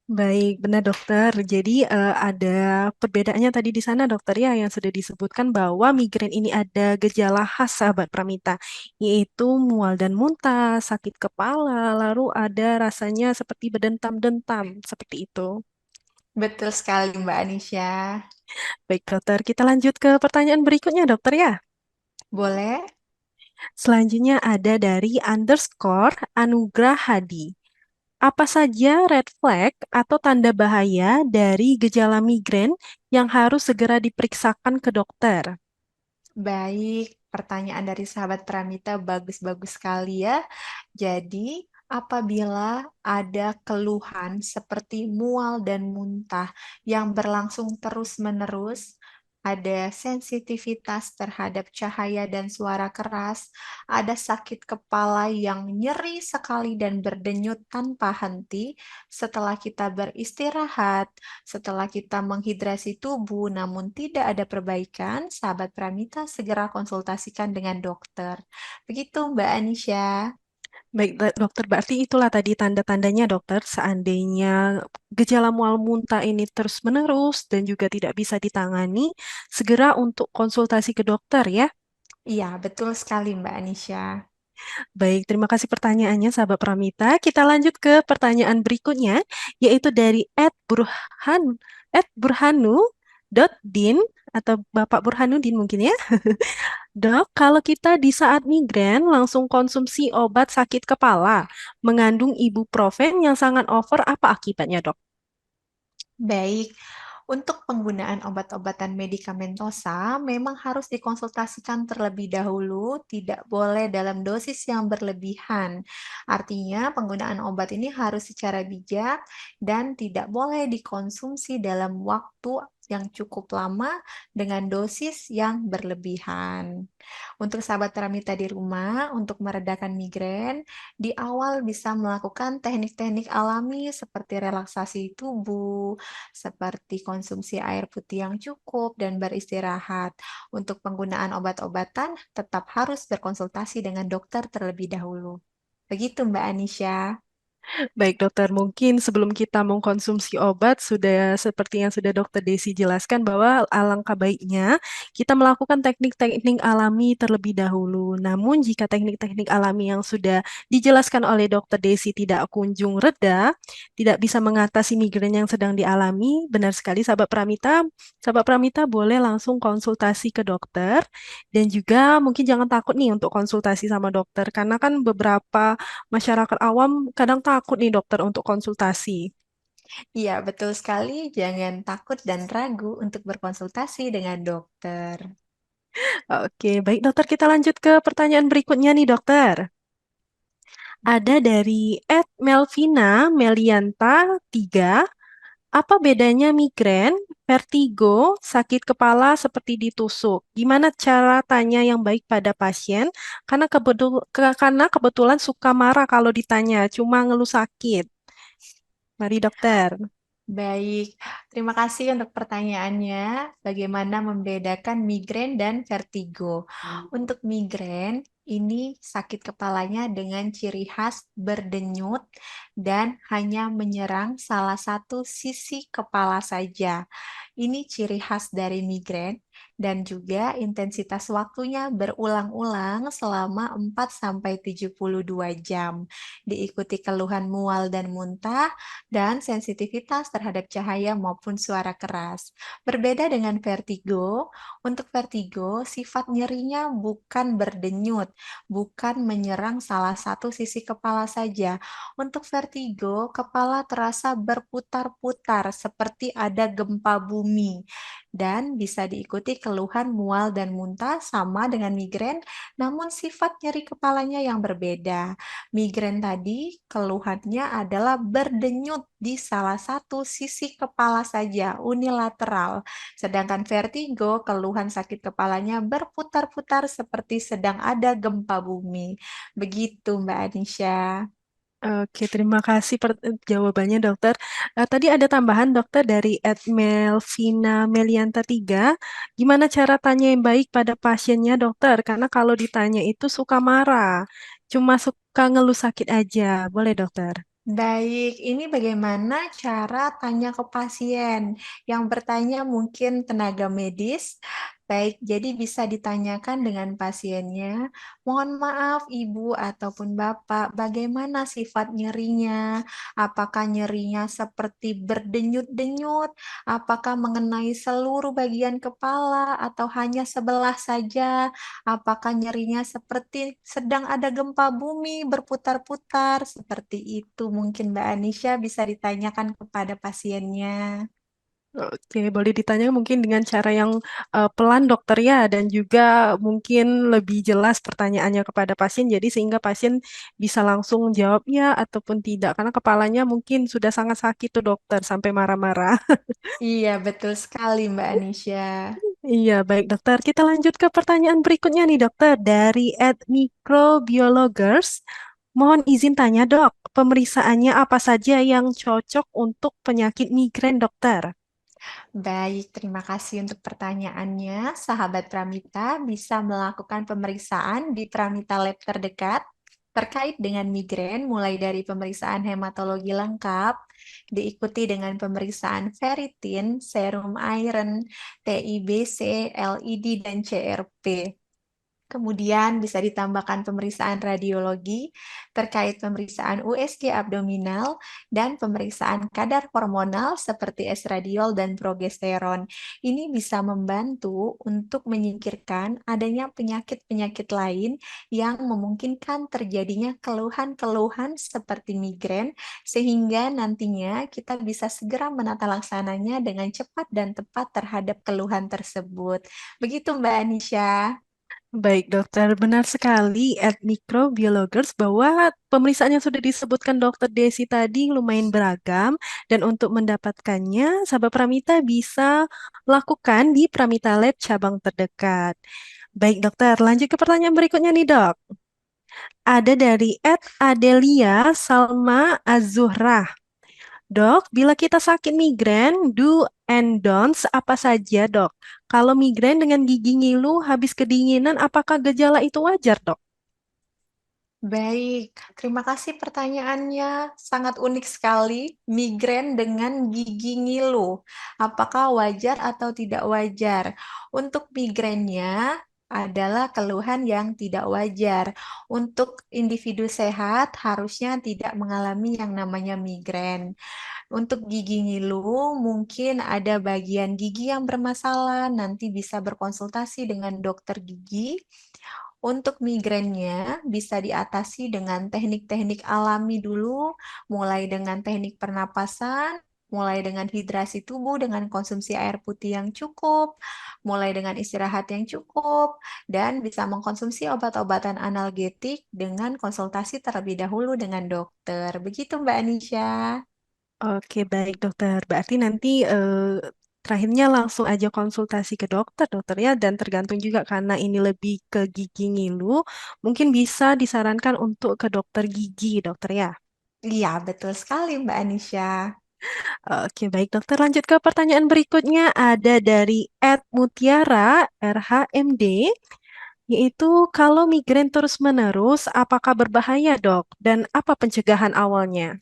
S1: Baik, benar dokter. Jadi ada perbedaannya tadi di sana dokter ya yang sudah disebutkan bahwa migrain ini ada gejala khas sahabat Pramita, yaitu mual dan muntah, sakit kepala, lalu ada rasanya seperti berdentam-dentam, seperti itu.
S2: Betul sekali, Mbak Anisha.
S1: Baik dokter, kita lanjut ke pertanyaan berikutnya dokter ya.
S2: Boleh?
S1: Selanjutnya ada dari _Anugrah Hadi. Apa saja red flag atau tanda bahaya dari gejala migrain yang harus segera diperiksakan ke dokter?
S2: Baik, pertanyaan dari sahabat Pramita bagus-bagus sekali ya. Jadi, apabila ada keluhan seperti mual dan muntah yang berlangsung terus-menerus, ada sensitivitas terhadap cahaya dan suara keras, ada sakit kepala yang nyeri sekali dan berdenyut tanpa henti setelah kita beristirahat, setelah kita menghidrasi tubuh namun tidak ada perbaikan, sahabat Pramita segera konsultasikan dengan dokter. Begitu Mbak Anisha.
S1: Baik, dokter, berarti itulah tadi tanda-tandanya dokter, seandainya gejala mual muntah ini terus-menerus dan juga tidak bisa ditangani, segera untuk konsultasi ke dokter ya.
S2: Iya, betul sekali Mbak Anisha.
S1: Baik, terima kasih pertanyaannya sahabat Pramita. Kita lanjut ke pertanyaan berikutnya, yaitu dari @burhanu.din atau Bapak Burhanuddin mungkin ya. Dok, kalau kita di saat migrain langsung konsumsi obat sakit kepala, mengandung ibuprofen yang sangat over, apa akibatnya, dok?
S2: Baik, Untuk penggunaan obat-obatan medikamentosa memang harus dikonsultasikan terlebih dahulu, tidak boleh dalam dosis yang berlebihan. Artinya, penggunaan obat ini harus secara bijak dan tidak boleh dikonsumsi dalam waktu yang cukup lama dengan dosis yang berlebihan. Untuk sahabat Pramita di rumah, untuk meredakan migrain, di awal bisa melakukan teknik-teknik alami seperti relaksasi tubuh, seperti konsumsi air putih yang cukup dan beristirahat. Untuk penggunaan obat-obatan, tetap harus berkonsultasi dengan dokter terlebih dahulu. Begitu, Mbak Anisha.
S1: Baik dokter, mungkin sebelum kita mengkonsumsi obat, sudah seperti yang sudah dokter Desi jelaskan bahwa alangkah baiknya kita melakukan teknik-teknik alami terlebih dahulu. Namun jika teknik-teknik alami yang sudah dijelaskan oleh dokter Desi tidak kunjung reda, tidak bisa mengatasi migrain yang sedang dialami, benar sekali sahabat Pramita boleh langsung konsultasi ke dokter dan juga mungkin jangan takut nih untuk konsultasi sama dokter karena kan beberapa masyarakat awam kadang takut nih dokter untuk konsultasi.
S2: Iya, betul sekali. Jangan takut dan ragu untuk berkonsultasi dengan dokter.
S1: Oke, baik dokter, kita lanjut ke pertanyaan berikutnya nih dokter. Ada dari Melvina Melianta 3. Apa bedanya migrain, vertigo, sakit kepala seperti ditusuk? Gimana cara tanya yang baik pada pasien? Karena kebetulan suka marah kalau ditanya, cuma ngeluh sakit. Mari dokter.
S2: Baik, terima kasih untuk pertanyaannya. Bagaimana membedakan migrain dan vertigo? Untuk migrain, ini sakit kepalanya dengan ciri khas berdenyut dan hanya menyerang salah satu sisi kepala saja. Ini ciri khas dari migrain dan juga intensitas waktunya berulang-ulang selama 4-72 jam. Diikuti keluhan mual dan muntah dan sensitivitas terhadap cahaya maupun suara keras. Berbeda dengan vertigo, untuk vertigo sifat nyerinya bukan berdenyut, bukan menyerang salah satu sisi kepala saja. Untuk vertigo, kepala terasa berputar-putar seperti ada gempa bumi dan bisa diikuti keluhan mual dan muntah sama dengan migrain, namun sifat nyeri kepalanya yang berbeda. Migrain tadi keluhannya adalah berdenyut di salah satu sisi kepala saja, unilateral. Sedangkan vertigo, keluhan sakit kepalanya berputar-putar seperti sedang ada gempa bumi. Begitu, Mbak Anisha.
S1: Oke, terima kasih jawabannya dokter. Tadi ada tambahan dokter dari Melvina Melianta 3. Gimana cara tanya yang baik pada pasiennya dokter? Karena kalau ditanya itu suka marah, cuma suka ngeluh sakit aja. Boleh dokter?
S2: Baik, ini bagaimana cara tanya ke pasien? Yang bertanya mungkin tenaga medis. Baik, jadi bisa ditanyakan dengan pasiennya. Mohon maaf, Ibu ataupun Bapak, bagaimana sifat nyerinya? Apakah nyerinya seperti berdenyut-denyut? Apakah mengenai seluruh bagian kepala atau hanya sebelah saja? Apakah nyerinya seperti sedang ada gempa bumi berputar-putar? Seperti itu mungkin Mbak Anisha bisa ditanyakan kepada pasiennya.
S1: Oke, boleh ditanya mungkin dengan cara yang pelan dokter ya, dan juga mungkin lebih jelas pertanyaannya kepada pasien, jadi sehingga pasien bisa langsung jawab ya ataupun tidak, karena kepalanya mungkin sudah sangat sakit tuh dokter, sampai marah-marah.
S2: Iya, betul sekali Mbak Anisha.
S1: Iya, baik dokter. Kita lanjut ke pertanyaan berikutnya nih dokter, dari @microbiologers. Mohon izin tanya dok, pemeriksaannya apa saja yang cocok untuk penyakit migrain dokter?
S2: Baik, terima kasih untuk pertanyaannya. Sahabat Pramita bisa melakukan pemeriksaan di Pramita Lab terdekat terkait dengan migrain, mulai dari pemeriksaan hematologi lengkap, diikuti dengan pemeriksaan ferritin, serum iron, TIBC, LED, dan CRP. Kemudian bisa ditambahkan pemeriksaan radiologi terkait pemeriksaan USG abdominal dan pemeriksaan kadar hormonal seperti estradiol dan progesteron. Ini bisa membantu untuk menyingkirkan adanya penyakit-penyakit lain yang memungkinkan terjadinya keluhan-keluhan seperti migrain, sehingga nantinya kita bisa segera menata laksananya dengan cepat dan tepat terhadap keluhan tersebut. Begitu Mbak Anisha.
S1: Baik, dokter. Benar sekali at microbiologers bahwa pemeriksaan yang sudah disebutkan dokter Desi tadi lumayan beragam dan untuk mendapatkannya, sahabat Pramita bisa lakukan di Pramita Lab cabang terdekat. Baik, dokter. Lanjut ke pertanyaan berikutnya nih, dok. Ada dari at Adelia Salma Azuhra. Dok, bila kita sakit migrain, do and don'ts apa saja, dok? Kalau migrain dengan gigi ngilu habis kedinginan, apakah gejala itu wajar, dok?
S2: Baik, terima kasih pertanyaannya. Sangat unik sekali, migrain dengan gigi ngilu. Apakah wajar atau tidak wajar? Untuk migrainnya adalah keluhan yang tidak wajar. Untuk individu sehat harusnya tidak mengalami yang namanya migrain. Untuk gigi ngilu, mungkin ada bagian gigi yang bermasalah, nanti bisa berkonsultasi dengan dokter gigi. Untuk migrainnya bisa diatasi dengan teknik-teknik alami dulu, mulai dengan teknik pernapasan, mulai dengan hidrasi tubuh dengan konsumsi air putih yang cukup, mulai dengan istirahat yang cukup, dan bisa mengkonsumsi obat-obatan analgetik dengan konsultasi terlebih dahulu dengan dokter. Begitu Mbak Anisha.
S1: Oke, baik, dokter. Berarti nanti terakhirnya langsung aja konsultasi ke dokter, dokter ya, dan tergantung juga karena ini lebih ke gigi ngilu, mungkin bisa disarankan untuk ke dokter gigi, dokter ya.
S2: Iya, betul sekali Mbak Anisha.
S1: Oke, baik dokter. Lanjut ke pertanyaan berikutnya. Ada dari Ed Mutiara RHMD, yaitu kalau migrain terus-menerus, apakah berbahaya dok? Dan apa pencegahan awalnya?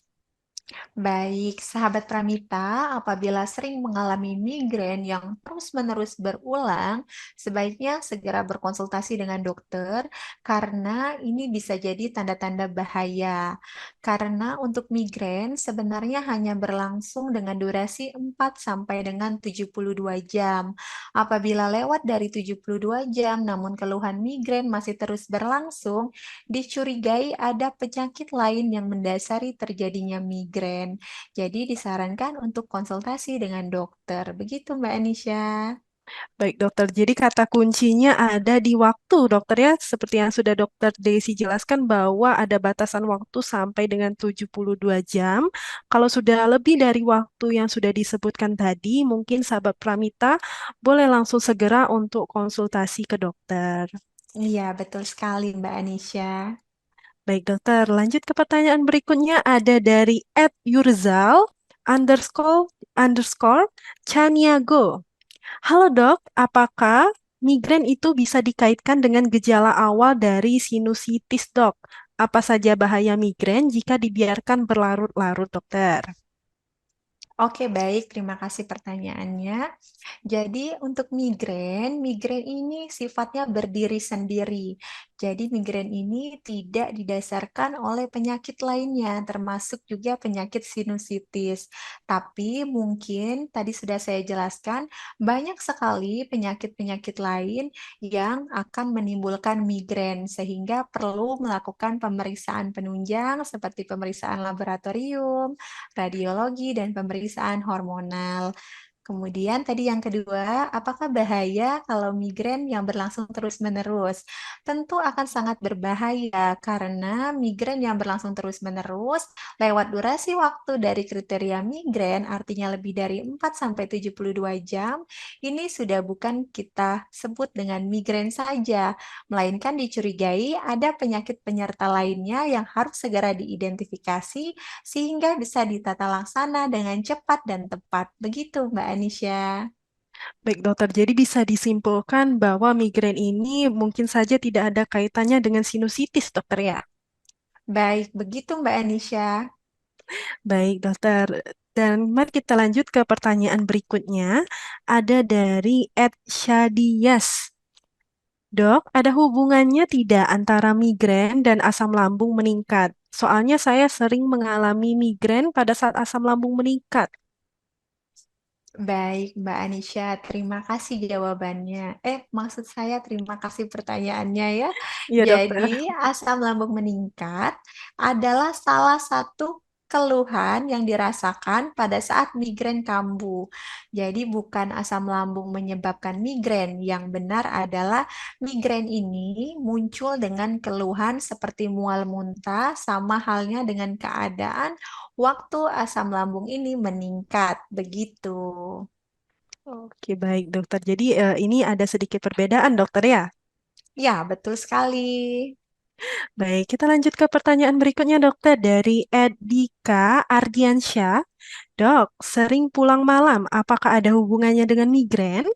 S2: Baik, sahabat Pramita, apabila sering mengalami migrain yang terus-menerus berulang, sebaiknya segera berkonsultasi dengan dokter karena ini bisa jadi tanda-tanda bahaya. Karena untuk migrain sebenarnya hanya berlangsung dengan durasi 4 sampai dengan 72 jam. Apabila lewat dari 72 jam namun keluhan migrain masih terus berlangsung, dicurigai ada penyakit lain yang mendasari terjadinya migrain. Jadi disarankan untuk konsultasi dengan dokter. Begitu Mbak Anisha.
S1: Baik dokter, jadi kata kuncinya ada di waktu dokter ya, seperti yang sudah dokter Desi jelaskan bahwa ada batasan waktu sampai dengan 72 jam. Kalau sudah lebih dari waktu yang sudah disebutkan tadi, mungkin sahabat Pramita boleh langsung segera untuk konsultasi ke dokter.
S2: Iya, betul sekali Mbak Anisha.
S1: Baik dokter, lanjut ke pertanyaan berikutnya ada dari @yurzal underscore underscore Chaniago. Halo dok, apakah migrain itu bisa dikaitkan dengan gejala awal dari sinusitis dok? Apa saja bahaya migrain jika dibiarkan berlarut-larut dokter?
S2: Oke, baik. Terima kasih pertanyaannya. Jadi, untuk migrain, migrain ini sifatnya berdiri sendiri. Jadi, migrain ini tidak didasarkan oleh penyakit lainnya, termasuk juga penyakit sinusitis. Tapi mungkin tadi sudah saya jelaskan, banyak sekali penyakit-penyakit lain yang akan menimbulkan migrain, sehingga perlu melakukan pemeriksaan penunjang seperti pemeriksaan laboratorium, radiologi, dan pemeriksaan hormonal. Kemudian tadi yang kedua, apakah bahaya kalau migrain yang berlangsung terus-menerus? Tentu akan sangat berbahaya karena migrain yang berlangsung terus-menerus lewat durasi waktu dari kriteria migrain artinya lebih dari 4 sampai 72 jam, ini sudah bukan kita sebut dengan migrain saja, melainkan dicurigai ada penyakit penyerta lainnya yang harus segera diidentifikasi sehingga bisa ditata laksana dengan cepat dan tepat. Begitu, Mbak Anisha.
S1: Baik dokter, jadi bisa disimpulkan bahwa migrain ini mungkin saja tidak ada kaitannya dengan sinusitis dokter ya?
S2: Baik, begitu Mbak Anisha.
S1: Baik, dokter. Dan mari kita lanjut ke pertanyaan berikutnya. Ada dari Ed Shadiyas. Dok, ada hubungannya tidak antara migrain dan asam lambung meningkat? Soalnya saya sering mengalami migrain pada saat asam lambung meningkat.
S2: Baik, Mbak Anisha, terima kasih jawabannya. Maksud saya terima kasih pertanyaannya ya.
S1: Iya, dokter.
S2: Jadi, asam lambung meningkat adalah salah satu keluhan yang dirasakan pada saat migrain kambuh. Jadi, bukan asam lambung menyebabkan migrain. Yang benar adalah migrain ini muncul dengan keluhan seperti mual muntah, sama halnya dengan keadaan waktu asam lambung ini meningkat. Begitu.
S1: Oke, baik, dokter. Jadi ini ada sedikit perbedaan, dokter ya?
S2: Ya, betul sekali.
S1: Baik, kita lanjut ke pertanyaan berikutnya, dokter. Dari Edika Ardiansyah. Dok, sering pulang malam, apakah ada hubungannya dengan migrain?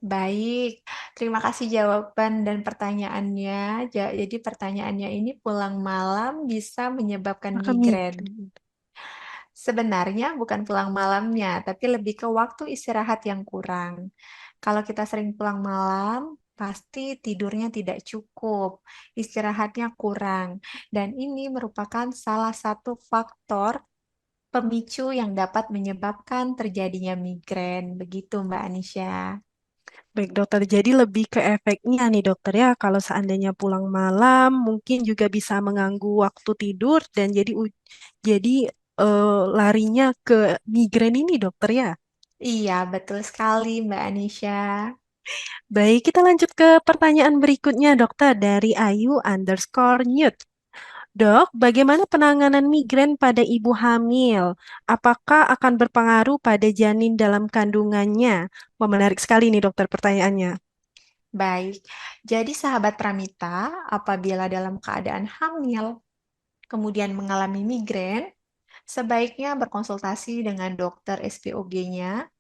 S2: Baik, terima kasih jawaban dan pertanyaannya. Jadi pertanyaannya ini pulang malam bisa menyebabkan
S1: Apakah
S2: migrain.
S1: migrain?
S2: Sebenarnya bukan pulang malamnya, tapi lebih ke waktu istirahat yang kurang. Kalau kita sering pulang malam, pasti tidurnya tidak cukup, istirahatnya kurang. Dan ini merupakan salah satu faktor pemicu yang dapat menyebabkan terjadinya migrain. Begitu, Mbak Anisha.
S1: Baik, dokter. Jadi lebih ke efeknya nih, dokter ya. Kalau seandainya pulang malam, mungkin juga bisa mengganggu waktu tidur dan jadi larinya ke migrain ini, dokter ya.
S2: Iya, betul sekali, Mbak Anisha.
S1: Baik, kita lanjut ke pertanyaan berikutnya, dokter. Dari Ayu_Newt. Dok, bagaimana penanganan migrain pada ibu hamil? Apakah akan berpengaruh pada janin dalam kandungannya? Wah, menarik sekali nih, dokter, pertanyaannya.
S2: Baik, jadi sahabat Pramita, apabila dalam keadaan hamil, kemudian mengalami migrain, sebaiknya berkonsultasi dengan dokter SPOG-nya.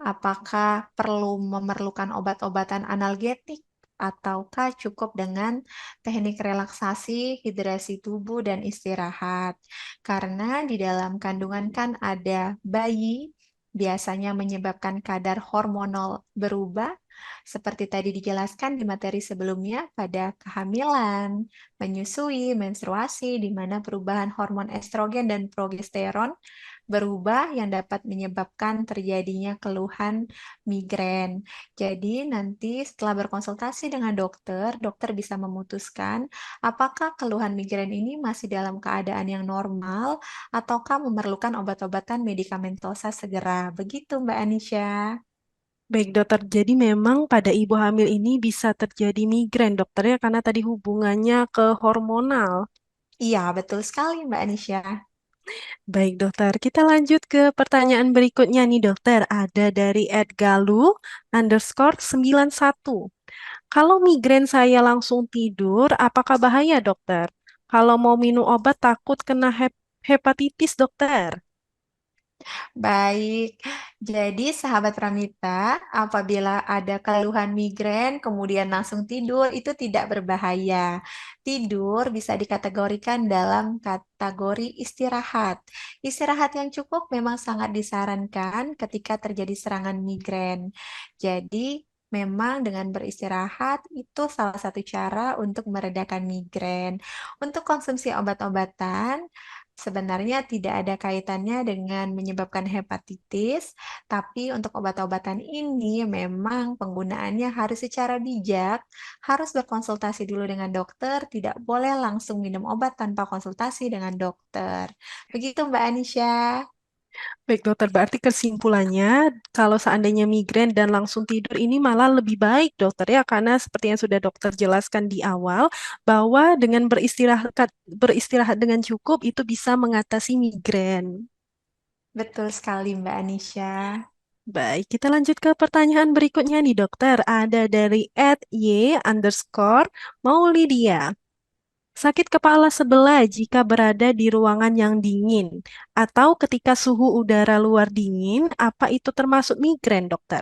S2: Apakah perlu memerlukan obat-obatan analgetik ataukah cukup dengan teknik relaksasi, hidrasi tubuh, dan istirahat? Karena di dalam kandungan kan ada bayi, biasanya menyebabkan kadar hormonal berubah, seperti tadi dijelaskan di materi sebelumnya pada kehamilan, menyusui, menstruasi, di mana perubahan hormon estrogen dan progesteron berubah yang dapat menyebabkan terjadinya keluhan migrain. Jadi nanti setelah berkonsultasi dengan dokter, dokter bisa memutuskan apakah keluhan migrain ini masih dalam keadaan yang normal ataukah memerlukan obat-obatan medikamentosa segera. Begitu, Mbak Anisha.
S1: Baik, dokter. Jadi memang pada ibu hamil ini bisa terjadi migrain, dokter ya, karena tadi hubungannya ke hormonal.
S2: Iya, betul sekali, Mbak Anisha.
S1: Baik, dokter. Kita lanjut ke pertanyaan berikutnya nih, dokter. Ada dari @galu_91. Kalau migrain saya langsung tidur, apakah bahaya, dokter? Kalau mau minum obat takut kena hepatitis, dokter.
S2: Baik, jadi sahabat Ramita, apabila ada keluhan migrain kemudian langsung tidur, itu tidak berbahaya. Tidur bisa dikategorikan dalam kategori istirahat. Istirahat yang cukup memang sangat disarankan ketika terjadi serangan migrain. Jadi, memang dengan beristirahat itu salah satu cara untuk meredakan migrain. Untuk konsumsi obat-obatan, sebenarnya tidak ada kaitannya dengan menyebabkan hepatitis, tapi untuk obat-obatan ini memang penggunaannya harus secara bijak, harus berkonsultasi dulu dengan dokter, tidak boleh langsung minum obat tanpa konsultasi dengan dokter. Begitu Mbak Anisha.
S1: Baik, dokter. Berarti kesimpulannya, kalau seandainya migrain dan langsung tidur ini malah lebih baik, dokter ya, karena seperti yang sudah dokter jelaskan di awal, bahwa dengan beristirahat dengan cukup itu bisa mengatasi migrain.
S2: Betul sekali Mbak Anisha.
S1: Baik, kita lanjut ke pertanyaan berikutnya nih, dokter. Ada dari @y_Maulidia. Sakit kepala sebelah jika berada di ruangan yang dingin atau ketika suhu udara luar dingin, apa itu termasuk migrain, dokter?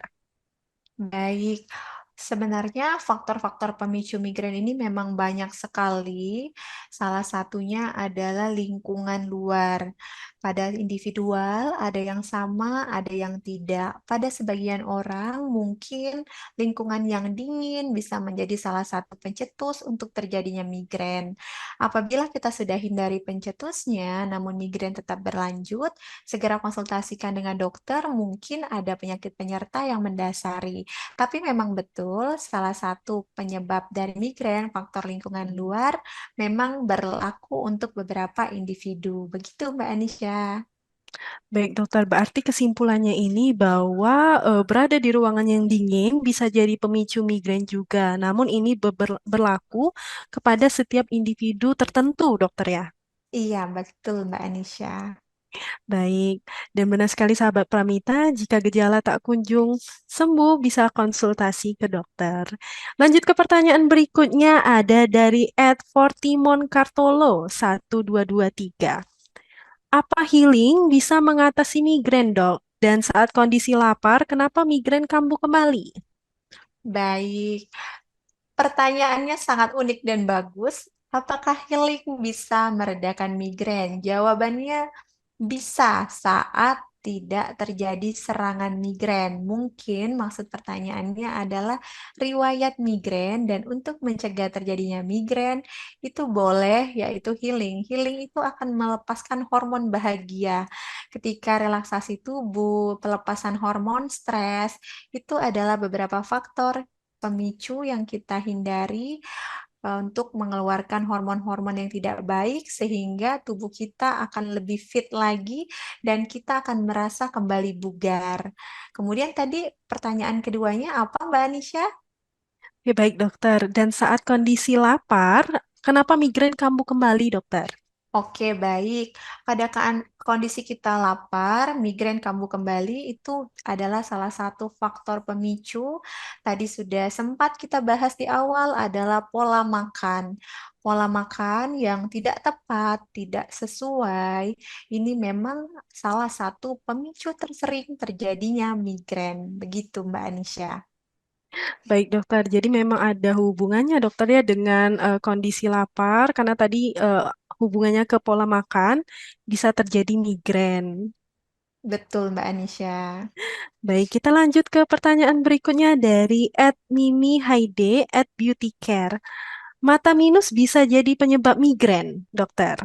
S2: Baik. Sebenarnya faktor-faktor pemicu migrain ini memang banyak sekali. Salah satunya adalah lingkungan luar. Pada individual ada yang sama, ada yang tidak. Pada sebagian orang mungkin lingkungan yang dingin bisa menjadi salah satu pencetus untuk terjadinya migrain. Apabila kita sudah hindari pencetusnya, namun migrain tetap berlanjut, segera konsultasikan dengan dokter, mungkin ada penyakit penyerta yang mendasari. Tapi memang betul, salah satu penyebab dari migrain, faktor lingkungan luar, memang berlaku untuk beberapa individu. Begitu, Mbak Anisha.
S1: Baik dokter, berarti kesimpulannya ini bahwa berada di ruangan yang dingin bisa jadi pemicu migrain juga. Namun ini berlaku kepada setiap individu tertentu, dokter ya.
S2: Iya, betul, Mbak Anisha.
S1: Baik, dan benar sekali sahabat Pramita, jika gejala tak kunjung sembuh bisa konsultasi ke dokter. Lanjut ke pertanyaan berikutnya ada dari Fortimon Kartolo 1223. Apa healing bisa mengatasi migrain, dok? Dan saat kondisi lapar, kenapa migrain kambuh kembali?
S2: Baik, pertanyaannya sangat unik dan bagus. Apakah healing bisa meredakan migrain? Jawabannya bisa saat tidak terjadi serangan migrain. Mungkin maksud pertanyaannya adalah riwayat migrain dan untuk mencegah terjadinya migrain itu boleh yaitu healing. Healing itu akan melepaskan hormon bahagia. Ketika relaksasi tubuh, pelepasan hormon stres, itu adalah beberapa faktor pemicu yang kita hindari untuk mengeluarkan hormon-hormon yang tidak baik sehingga tubuh kita akan lebih fit lagi dan kita akan merasa kembali bugar. Kemudian tadi pertanyaan keduanya apa, Mbak Anisha?
S1: Ya, baik dokter, dan saat kondisi lapar, kenapa migrain kambuh kembali, dokter?
S2: Oke, baik. Pada kondisi kita lapar, migrain kambuh kembali itu adalah salah satu faktor pemicu. Tadi sudah sempat kita bahas di awal adalah pola makan. Pola makan yang tidak tepat, tidak sesuai, ini memang salah satu pemicu tersering terjadinya migrain. Begitu, Mbak Anisha.
S1: Baik dokter, jadi memang ada hubungannya dokter ya dengan kondisi lapar, karena tadi hubungannya ke pola makan bisa terjadi migrain.
S2: Betul, Mbak Anisha.
S1: Baik, kita lanjut ke pertanyaan berikutnya dari @mimi_haide@beautycare. Mata minus bisa jadi penyebab migrain, dokter.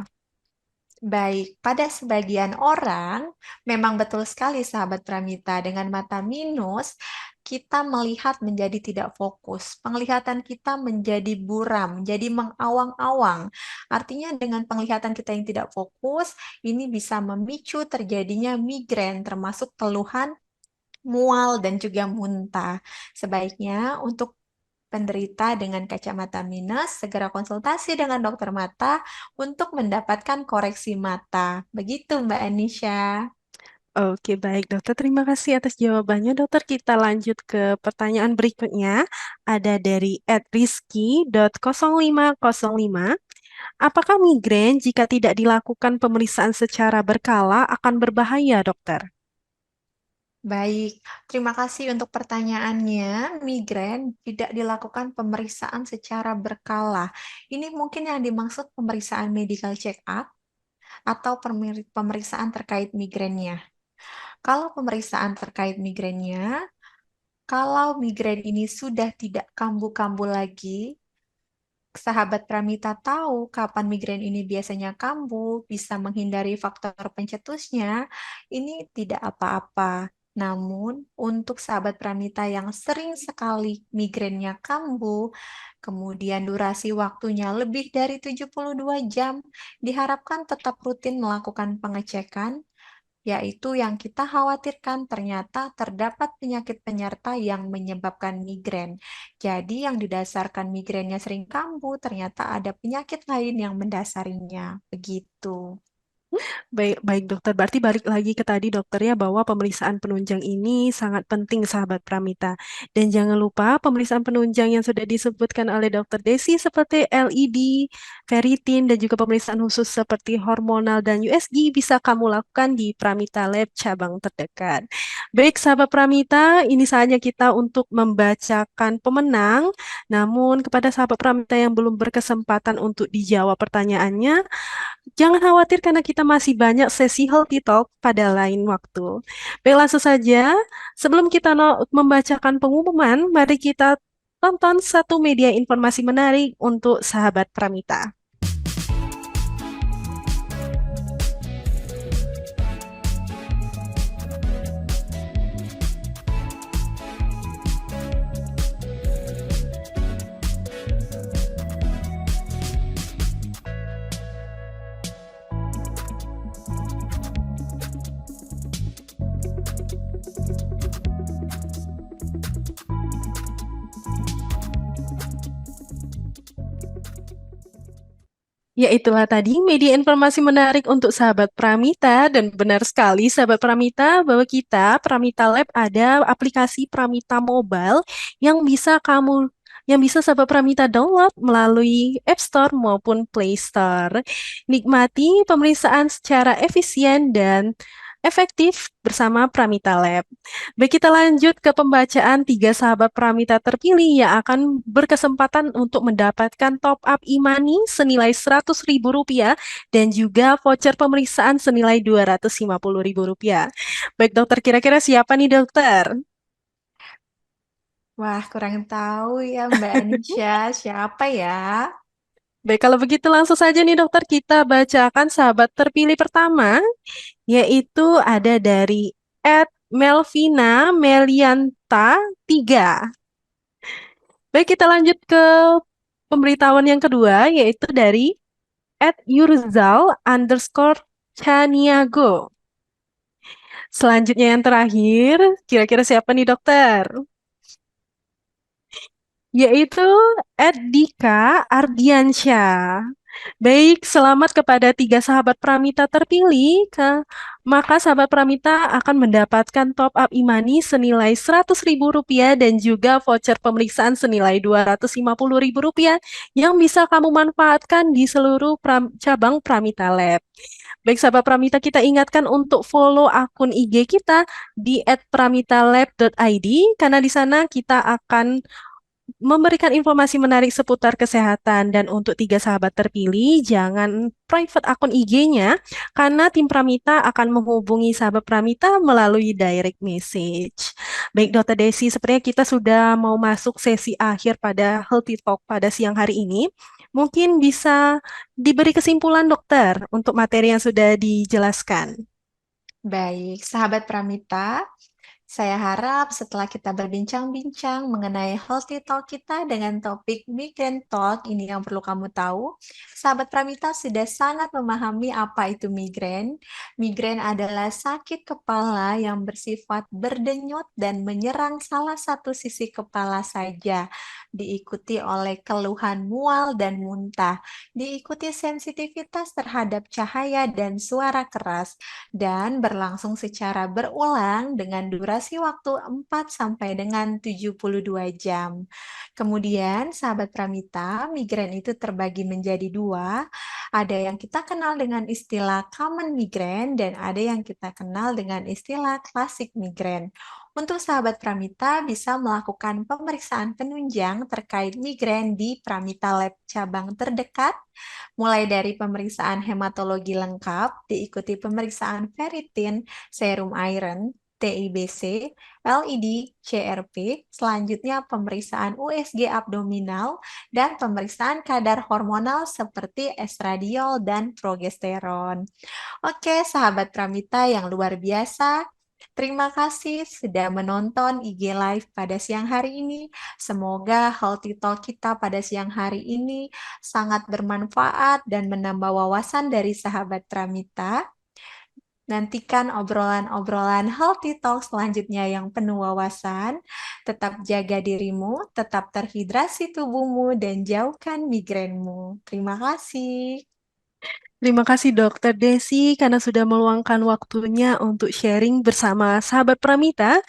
S2: Baik, pada sebagian orang, memang betul sekali sahabat Pramita, dengan mata minus, kita melihat menjadi tidak fokus. Penglihatan kita menjadi buram, menjadi mengawang-awang. Artinya dengan penglihatan kita yang tidak fokus, ini bisa memicu terjadinya migrain, termasuk keluhan mual dan juga muntah. Sebaiknya untuk penderita dengan kacamata minus segera konsultasi dengan dokter mata untuk mendapatkan koreksi mata. Begitu, Mbak Anisha.
S1: Oke, baik dokter. Terima kasih atas jawabannya. Dokter, kita lanjut ke pertanyaan berikutnya. Ada dari @rizky.0505. Apakah migrain jika tidak dilakukan pemeriksaan secara berkala akan berbahaya, dokter?
S2: Baik, terima kasih untuk pertanyaannya. Migrain tidak dilakukan pemeriksaan secara berkala. Ini mungkin yang dimaksud pemeriksaan medical check up atau pemeriksaan terkait migrainnya. Kalau pemeriksaan terkait migrainnya, kalau migrain ini sudah tidak kambuh-kambuh lagi, sahabat Pramita tahu kapan migrain ini biasanya kambuh, bisa menghindari faktor pencetusnya, ini tidak apa-apa. Namun, untuk sahabat Pramita yang sering sekali migrainnya kambuh, kemudian durasi waktunya lebih dari 72 jam, diharapkan tetap rutin melakukan pengecekan yaitu yang kita khawatirkan ternyata terdapat penyakit penyerta yang menyebabkan migrain. Jadi yang didasarkan migrainnya sering kambuh, ternyata ada penyakit lain yang mendasarinya. Begitu.
S1: Baik, baik dokter. Berarti balik lagi ke tadi dokter ya bahwa pemeriksaan penunjang ini sangat penting sahabat Pramita. Dan jangan lupa pemeriksaan penunjang yang sudah disebutkan oleh dokter Desi seperti LED, ferritin, dan juga pemeriksaan khusus seperti hormonal dan USG bisa kamu lakukan di Pramita Lab cabang terdekat. Baik sahabat Pramita, ini saatnya kita untuk membacakan pemenang. Namun kepada sahabat Pramita yang belum berkesempatan untuk dijawab pertanyaannya, jangan khawatir karena kita masih banyak sesi healthy talk pada lain waktu. Baik, langsung saja. Sebelum kita membacakan pengumuman, mari kita tonton satu media informasi menarik untuk sahabat Pramita. Ya itulah tadi media informasi menarik untuk sahabat Pramita dan benar sekali sahabat Pramita bahwa kita Pramita Lab ada aplikasi Pramita Mobile yang bisa sahabat Pramita download melalui App Store maupun Play Store. Nikmati pemeriksaan secara efisien dan efektif bersama Pramita Lab. Baik, kita lanjut ke pembacaan tiga sahabat Pramita terpilih yang akan berkesempatan untuk mendapatkan top up e-money senilai Rp100.000 dan juga voucher pemeriksaan senilai Rp250.000. Baik dokter, kira-kira siapa nih dokter?
S2: Wah, kurang tahu ya Mbak Anisha, siapa ya?
S1: Baik, kalau begitu langsung saja nih dokter kita bacakan sahabat terpilih pertama, yaitu ada dari Melvina Melianta 3. Baik, kita lanjut ke pemberitahuan yang kedua, yaitu dari @yurzal_Chaniago. Selanjutnya yang terakhir, kira-kira siapa nih dokter? Yaitu Dika Ardiansyah. Baik, selamat kepada tiga sahabat Pramita terpilih. Maka sahabat Pramita akan mendapatkan top up e-money senilai Rp100.000 dan juga voucher pemeriksaan senilai Rp250.000 yang bisa kamu manfaatkan di seluruh cabang Pramita Lab. Baik sahabat Pramita, kita ingatkan untuk follow akun IG kita di @pramitalab.id karena di sana kita akan memberikan informasi menarik seputar kesehatan. Dan untuk tiga sahabat terpilih, jangan private akun IG-nya karena tim Pramita akan menghubungi sahabat Pramita melalui direct message. Baik Dokter Desi, sepertinya kita sudah mau masuk sesi akhir pada Healthy Talk pada siang hari ini. Mungkin bisa diberi kesimpulan dokter untuk materi yang sudah dijelaskan.
S2: Baik, sahabat Pramita, saya harap setelah kita berbincang-bincang mengenai healthy talk kita dengan topik migraine talk ini yang perlu kamu tahu, sahabat Pramita sudah sangat memahami apa itu migrain. Migrain adalah sakit kepala yang bersifat berdenyut dan menyerang salah satu sisi kepala saja, diikuti oleh keluhan mual dan muntah, diikuti sensitivitas terhadap cahaya dan suara keras, dan berlangsung secara berulang dengan durasi waktu 4 sampai dengan 72 jam. Kemudian, sahabat Pramita, migrain itu terbagi menjadi dua. Ada yang kita kenal dengan istilah common migraine dan ada yang kita kenal dengan istilah classic migraine. Untuk sahabat Pramita bisa melakukan pemeriksaan penunjang terkait migrain di Pramita Lab cabang terdekat, mulai dari pemeriksaan hematologi lengkap, diikuti pemeriksaan ferritin, serum iron, TIBC, LED, CRP, selanjutnya pemeriksaan USG abdominal, dan pemeriksaan kadar hormonal seperti estradiol dan progesteron. Oke, sahabat Pramita yang luar biasa, terima kasih sudah menonton IG Live pada siang hari ini. Semoga Healthy Talk kita pada siang hari ini sangat bermanfaat dan menambah wawasan dari sahabat Pramita. Nantikan obrolan-obrolan Healthy Talk selanjutnya yang penuh wawasan. Tetap jaga dirimu, tetap terhidrasi tubuhmu, dan jauhkan migrainmu. Terima kasih.
S1: Terima kasih Dokter Desi karena sudah meluangkan waktunya untuk sharing bersama sahabat Pramita.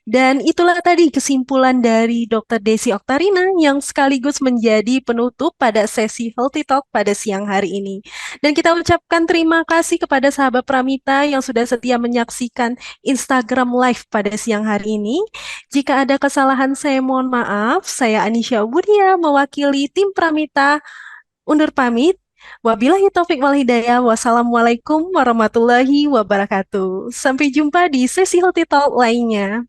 S1: Dan itulah tadi kesimpulan dari Dokter Desi Oktarina yang sekaligus menjadi penutup pada sesi Healthy Talk pada siang hari ini. Dan kita ucapkan terima kasih kepada sahabat Pramita yang sudah setia menyaksikan Instagram Live pada siang hari ini. Jika ada kesalahan saya mohon maaf. Saya Anisha Budia mewakili tim Pramita undur pamit. Wabillahi taufik wal hidayah. Wassalamualaikum warahmatullahi wabarakatuh. Sampai jumpa di sesi Healthy Talk lainnya.